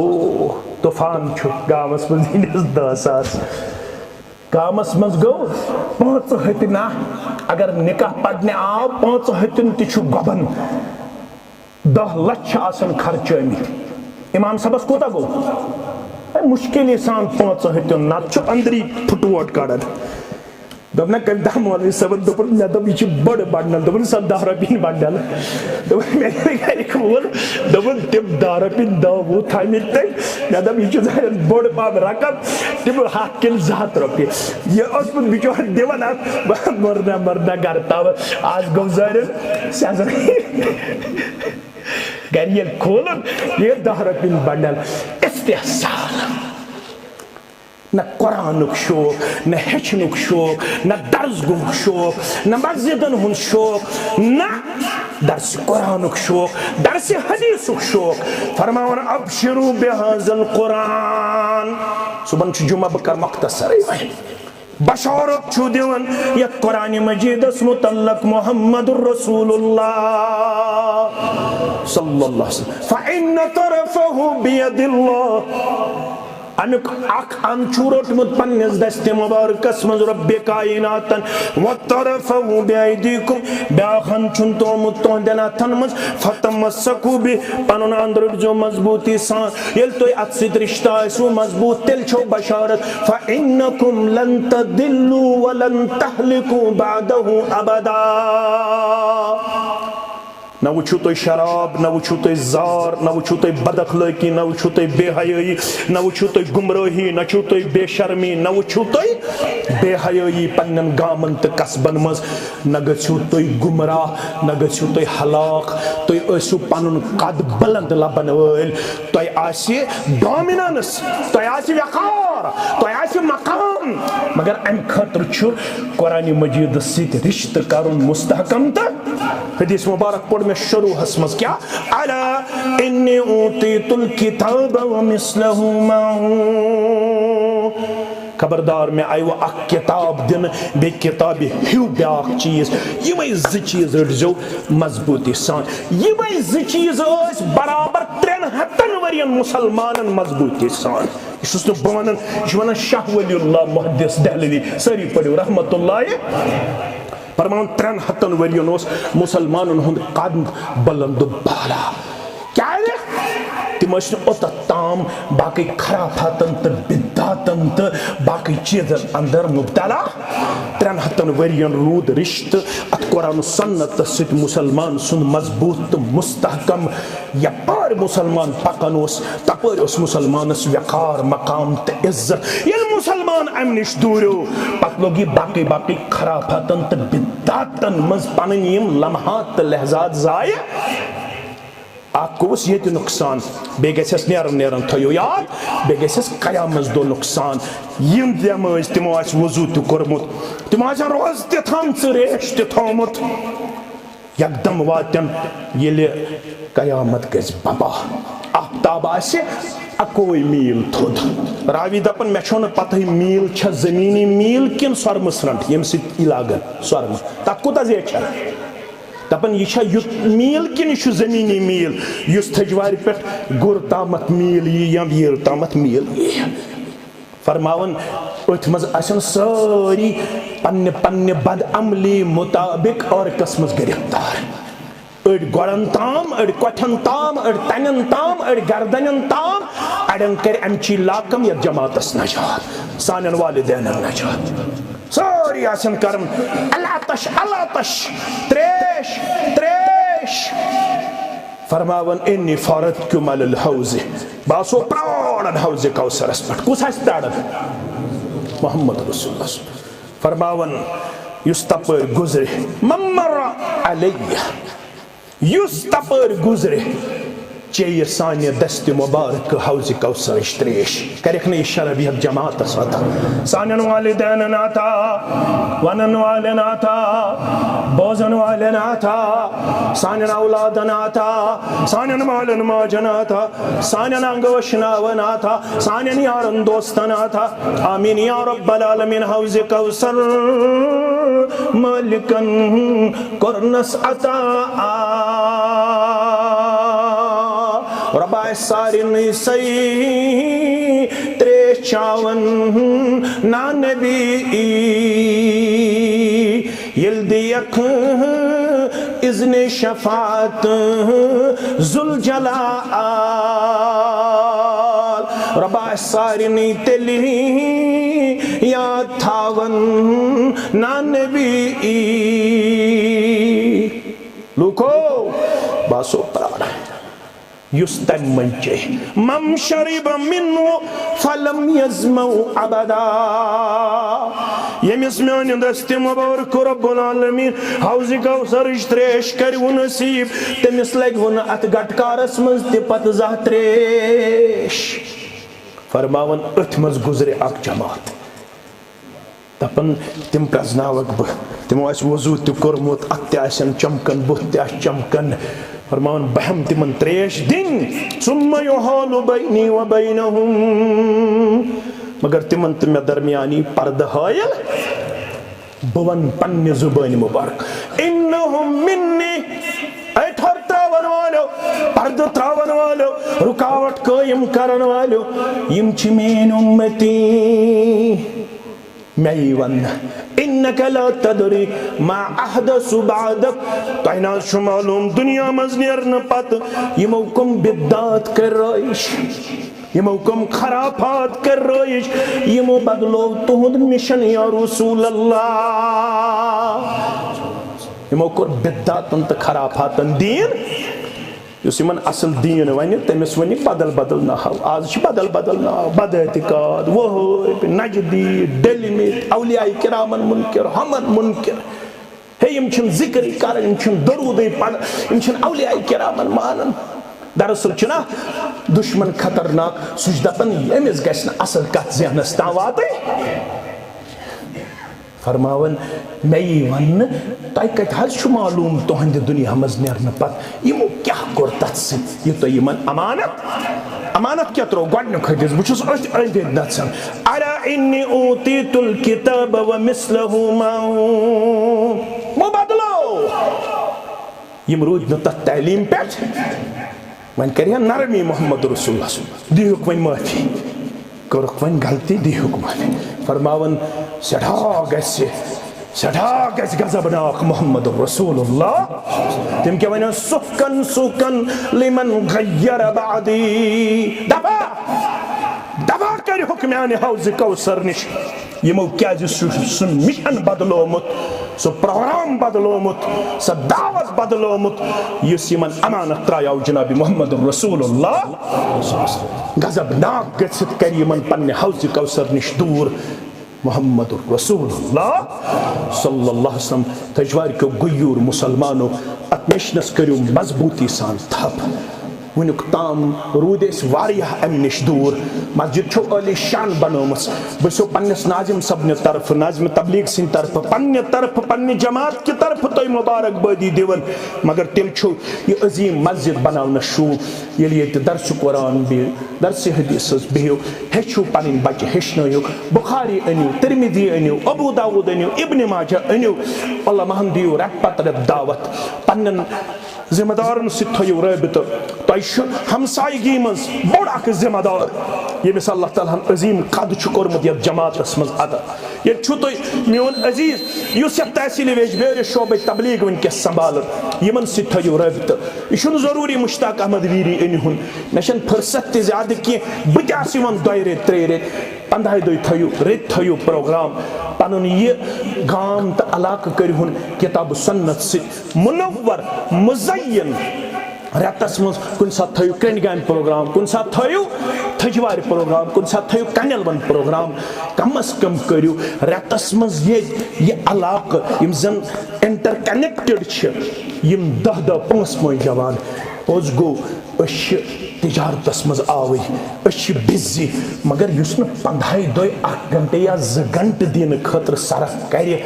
[SPEAKER 1] طوفان چھُ گامس منٛز یِنس 10,000. گامس منٛز گوٚو 5 ہتہِ. اگر نکاح پرنہِ آو 5 ہتن تہِ چھُ گۄبن. 10 لچھ چھِ آسان خرچٲمٕتۍ. اِمام صٲبس کوٗتاہ گوٚو؟ مُشکِلی سان 5 ہتن. نتہٕ چھُ أنٛدری پھُٹووٹ کڑان. دوٚپ نہ کٔمۍ دۄہ مولوی صٲبن دوٚپُن مےٚ دوٚپ یہِ چھِ بٔڑ بنڈل. دوٚپُن سۄ 10 رۄپیہِ بنڈل. دوٚپُن مےٚ گٔے گرِکۍ وول. دوٚپُن تِم 10 رۄپیہِ 10-20 تھٲیمٕتۍ تٔمۍ. مےٚ دوٚپ یہِ چھُ زن بوٚڑ پہم رقم. تِم 100 کِنہٕ 200 رۄپیہِ. یہِ اوسمُت بِچور دِوان اتھ مٔرنا گرٕ تامتھ. آز گوٚو زٲرِتھ سیٚزر گرِ ییٚلہِ کھولُن یہِ 10 رۄپیہِ بنڈل. استحصال. نہ قرآنُک شوق، نہ ہیٚچھنُک شوق، نہ درسگاہُک شوق، نہ مسجدن ہُنٛد شوق، نہ درس قرآنُک شوق، درس حدیثُک شوق. فرماوان ابشروا بہذا القرآن. صبحن چھُ جمعہ بہٕ کرٕ مختصرے وۄنۍ. بشارت چھُ دِوان یتھ قرآنِ مجیدس متعلق محمد رسول اللہ صلی اللہ علیہ وسلم. فإن طرفه بيد الله. امیُک اکھ ان چھُ روٚٹمُت پننِس دستہِ مبارکس منٛز رۄبِ کایناتن. وطرفه بأيديكم. بیاکھ ان چھُن تھوٚومُت تُہنٛدٮ۪ن اتھن منٛز. فتمسكوا به. پنُن اند رٔٹزیو مضبوٗطی سان. ییٚلہِ تُہۍ اتھ سۭتۍ رشتہٕ آسِوٕ مضبوٗط تیٚلہِ چھو بشارت. فإنكم لن تضلوا ولن تهلكوا بعده أبدا. نہ وٕچھِو تُہۍ شراب، نہ وٕچھِو تُہۍ زار، نہ وٕچھِو تُہۍ بد اخلٲقی، نہ وٕچھِو تُہۍ بے حیٲیی، نہ وٕچھِو تُہۍ گمرٲہی، نہ چھِو تُہۍ بے شرمی، نہ وٕچھِو تُہۍ بے حیٲیی پننٮ۪ن گامن تہٕ قصبن منٛز. نہ گٔژھِو تُہۍ گمراہ، نہ گٔژھِو تُہۍ ہلاک. تُہۍ ٲسِو پنُن قد بلند لبن وٲلۍ. تۄہہِ آسہِ ڈامیننس، تۄہہِ آسہِ وقار، تۄہہِ آسہِ مقام. مگر امہِ خٲطرٕ چھُ قرآنِ مجیدس سۭتۍ رشتہٕ کرُن مستحکم. تہٕ حدیث مبارک پوٚر مےٚ شروٗعس منٛز کیٛاہ؟ الا انی اوتیت الکتاب ومثلہ معہ. خبردار مےٚ آیہِ وۄنۍ اکھ کِتاب دِنہٕ بیٚیہِ کِتابہِ ہیوٗ بیاکھ چیٖز. یِمے 2 چیٖز رٔٹزیو مضبوٗطی سان. یِمے 2 چیٖز ٲسۍ برابر 300 ؤرین مُسلمانن مضبوٗطی سان. یہِ چھُس نہٕ بہٕ ونان، یہِ چھُ ونان شاہ ولی اللہ محدث دہلوی. سٲری پٔرِو رحمتہ اللہ. فرماوان 300 ؤرین اوس مُسلمانن ہُنٛد قد بلند بالا. کیٛازِ؟ تِم ٲسۍ نہٕ اوٚتتھ تام باقٕے خرافاتن تہٕ بدعاتن تہٕ باقٕے چیٖزن اندر مبتلا. 300 ؤرین روٗد رشتہٕ اتھ قرآن و سنتس سۭتۍ مُسلمان سُنٛد مضبوٗط تہٕ مستحکم. یپٲرۍ مُسلمان پکان اوس تپٲرۍ اوس مُسلمانس وقار مقام تہٕ عزت. ییٚلہِ مُسلمان امہِ نِش دوٗریو پتہٕ لوٚگ یہِ باقٕے خرافاتن تہٕ بدعاتن منٛز پنٕنۍ یِم لمحات تہٕ لحظات ضایع. اکھ گوٚوُس ییٚتہِ نۄقصان، بیٚیہِ گژھٮ۪س نیران تھٲیِو یاد، بیٚیہِ گژھٮ۪س قیامس دۄہ نۄقصان. یِم تِم ٲسۍ تِمو آسہِ وضوٗ تہِ کوٚرمُت، تِمو آسن روزٕ تہِ تھٲمژٕ، ریش تہِ تھوٚومُت. یکدم واتن ییٚلہِ قیامت گژھِ ببا، آفتاب آسہِ 21 میٖل تھوٚد. راوی دپان مےٚ چھو نہٕ پتہٕے میٖل چھا زٔمیٖنی میٖل کِنہٕ سۄرمہٕ سرٛنٛٹ ییٚمہِ سۭتۍ یہِ لاگان سۄرمہٕ، تتھ کوٗتاہ زیچھِ چھا؟ دپان یہِ چھا یُتھ میٖل کِنہٕ یہِ چھُ زٔمیٖنی میٖل یُس تھجوارِ پٮ۪ٹھ گُر تامتھ میٖل یی یا ویٖر تامتھ میٖل یی. فرماوان أتھۍ منٛز آسن سٲری پننہِ بد عملی مطابق عورتس منٛز گرفتار. أڑۍ گۄڈن تام، أڑۍ کۄٹھٮ۪ن تام، أڑۍ تنٮ۪ن تام، أڑۍ گردنٮ۪ن تام. اڑٮ۪ن کرِ امچی لاکم یتھ جماعتس نجات، سانٮ۪ن والدینن نجات. سٲری آسن کران اللہ تش تریش. فرماون انی فارضتکم علی الحوض باسو پرارن حوض کوثرس پٹھ کس آس پرارن محمد رسول اللہ فرماون یس تپر گزرے ممر علیہ یس تپر گزرے چیئر سانیہ دست مبارک حوض کوثر تریش کرک نہیں شربیت جماعت ساتا سانین والدین ناتا ونن والے ناتا بوزن والے ناتا سانین اولاد ناتا سانین مالن ماجن ناتا سانین انگوش ناو ناتا سانین یارن دوست ناتا آمین یا رب العالمین حوض کوثر مالکن کرنس عطا ربا سارن سی تریش چاون نا نبی یلدیک اذن شفاعت ذوالجلال ربا سارن تلی یاد تھاون نا نبی لوکو باسو پرارا یستم منچے مم شرب منو فلم یزمو عبدا یمیس میانی دست مبارک رب العالمین حوض کوثر تریش کرو نصیب تمس لگون ات گٹکارس مز تپت زہ تریش فرماون ات مز گزرے اک جماعت دپن تم پرزناوک بہ تمو اس وضو تہ کورمت ات تہ آسن چمکن بت تہ آس چمکن فرماون بہم تمن تریش دن ثم یحال بینی و بینہم مگر تمن تمہیں درمیانی پرد حائل بون پنی زبان مبارک انہم منی اے ٹھر تراون والو پرد تراون والو رکاوٹ قائم کرن والو یم چھ مین امتی میں ون انک لا تدری ما احدث بعدک تیناز شو معلوم دنیا مزنیر پت یمو کم بدات کر رائش یمو کم خرافات کر رائش یمو بدلو تہد مشن یا رسول اللہ یمو کر بداتن تا خرافاتن دین یس یمن اصل دین ونی تمس ونی بدل بدل ناو آز بدل بدل ناو بد اعتقاد وہی نجدی ڈیلیمیٹ اولیاء کرامن منکر ہمن منکر ہے یم چھن ذکر کرن یم چھن درود پڑھ یم چھن اولیاء کرامن مانن دراصل چھنا دشمن خطرناک سچ دپن یمس گژھن اصل کت ذہنس تام واتے فرماون میں ون تہ کت حظ چھ معلوم تہند دنیا مز نیرن پت یمو کیا کور تت ست یہ تو یمن امانت کیا ترو گۄڈنیُک حدیث بہ چھُس أتھۍ أنٛدۍ أنٛدۍ نژان الا انی اوتیت الکتاب ومثلہ معه وہ بدلو یم روٗدۍ نہٕ تتھ تعلیٖم پٮ۪ٹھ وۄنۍ کرِ ہا نرمی محمد رسول اللہ دیہُکھ وۄنۍ معافی کٔرٕکھ وۄنۍ غلطی دیہُکھ معافی فرماون سٹھا گژھِ غضبناک محمد رسول اللہ تم کیا ونو سکن سکن لمن غیر بعدی دبا کر حکمیان حوض کوثر نش یمو کیا سو مشن بدلومت سو پروگرام بدلومت سو دعوت بدلومت یس یمن امانت ترایو جناب محمد رسول اللہ غضبناک گژھت کر یمن پنہ حوض کوثر نش دور محمد رسول اللہ صلی اللہ علیہ وسلم تجوار کو غیور مسلمانو ات مشنس کریو مضبوطی سان تھپ ونیک تام رود اس واریاہ ام نش دور مسجد چھو علی شان بنومس بسو پنس ناظم صبن طرف ناظم تبلیغ سن طرف پنی جماعت کی طرف تو مبارک بادی دیون مگر تل چھو یہ عظیم مسجد بناونا شو یلی ایت درس قرآن بھی درس حدیث بہیو ہیچو پنن بچ ہشنویو بخاری انیو ترمذی انیو ابو داود انیو ابن ماجہ انیو اللہ مہن دیو رب پت رب دعوت پنن ذمہ دارن ست تھیو رابطہ تہ ہمسائیگی مز بوڑ اک ذمہ دار یمس اللہ تعالیٰ عظیم قد کورمت یتھ جماعتس مز ادا یہ تھی میون عزیز اس تحصیل ویجبیر شعبہ تبلیغ ونکس سنبھالن یمن ست تھیو رابطہ یہ ضروری مشتاق احمد ویری انہن مے فرصت تہ زیادہ کی بہ تہ دۄیہِ ریتۍ ترٛیٚیہِ ریتۍ 15 دۄہ تھیو ریت تھیو پروگرام پنن یہ گام تو علاقہ کرہن کتاب سنت ست منور مزین رٮ۪تس منٛز کُنہِ ساتہٕ تھٲیِو کرٛنٛڈِ گامہِ پروگرام، کُنہِ ساتہٕ تھٲیِو تھٔجوارِ پروگرام، کُنہِ ساتہٕ تھٲیِو کنٮ۪ل ون پروگرام. کم از کم کٔرِو رٮ۪تس منٛز یہِ علاقہٕ یِم زن انٹر کنیکٹڈ چھِ یِم 10-15 مٲنۍ جوان. پوٚز گوٚو أسۍ چھِ تجارتس منٛز آوٕرۍ، أسۍ چھِ بِزی، مگر یُس نہٕ 15 دۄہہِ 1 گنٹہٕ یا 2 گنٹہٕ دِنہٕ خٲطرٕ صرف کرِ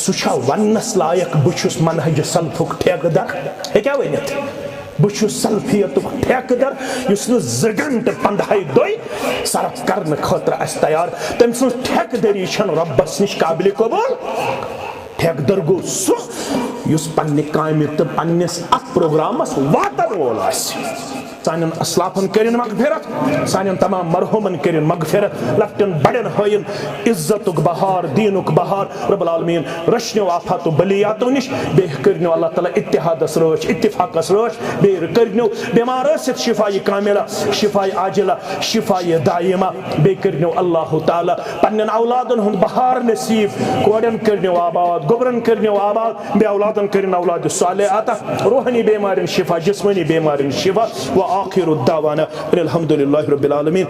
[SPEAKER 1] سُہ چھا وننس لایق بہٕ چھُس منہج سلفُک ٹھیکہٕ در؟ ہیٚکیٛاہ ؤنِتھ؟ بہٕ چھُس سلفیتُک ٹھیکہٕ در یُس نہٕ 2 گنٹہٕ 15 دۄہہِ صرف کرنہٕ خٲطرٕ آسہِ تیار. تٔمۍ سٕنٛز ٹھیکہٕ دٔری چھنہٕ رۄبس نِش قابلِ قبوٗل. ٹھیکہٕ در گوٚو سُہ یُس پننہِ کامہِ تہٕ پننِس اتھ پروگرامس واتن وول آسہِ. سانٮ۪ن اسلافن کٔرِن مغفرت، سانٮ۪ن تمام مرحوٗمن کٔرِن مغفرت، لۄکٹٮ۪ن بڑٮ۪ن ہٲیِن عزتُک بہار، دیٖنُک بہار. رب العالمیٖن رٔچھنو آفاتو بلیاتو نِش، بیٚیہِ کٔرنو اللہ تعالیٰ اتحادس رٲچھ، اتفاقس رٲچھ، بیٚیہِ کٔرنو بٮ۪مار ٲسِتھ شفایہِ کاملہ، شفایہِ عاجلہ، شفایہِ دائمہ، بیٚیہِ کٔرنو اللہ تعالیٰ پننٮ۪ن اولادن ہُنٛد بہار نصیٖب. کورٮ۪ن کٔرنو آباد، گوٚبرن کٔرنو آباد، بیٚیہِ اولادن کٔرِن اولادِ صالح عطا، روحٲنی بٮ۪مارٮ۪ن شفا، جسمٲنی بٮ۪مارٮ۪ن شفا. وآخر الدعوانا الحمد للہ رب العالمین.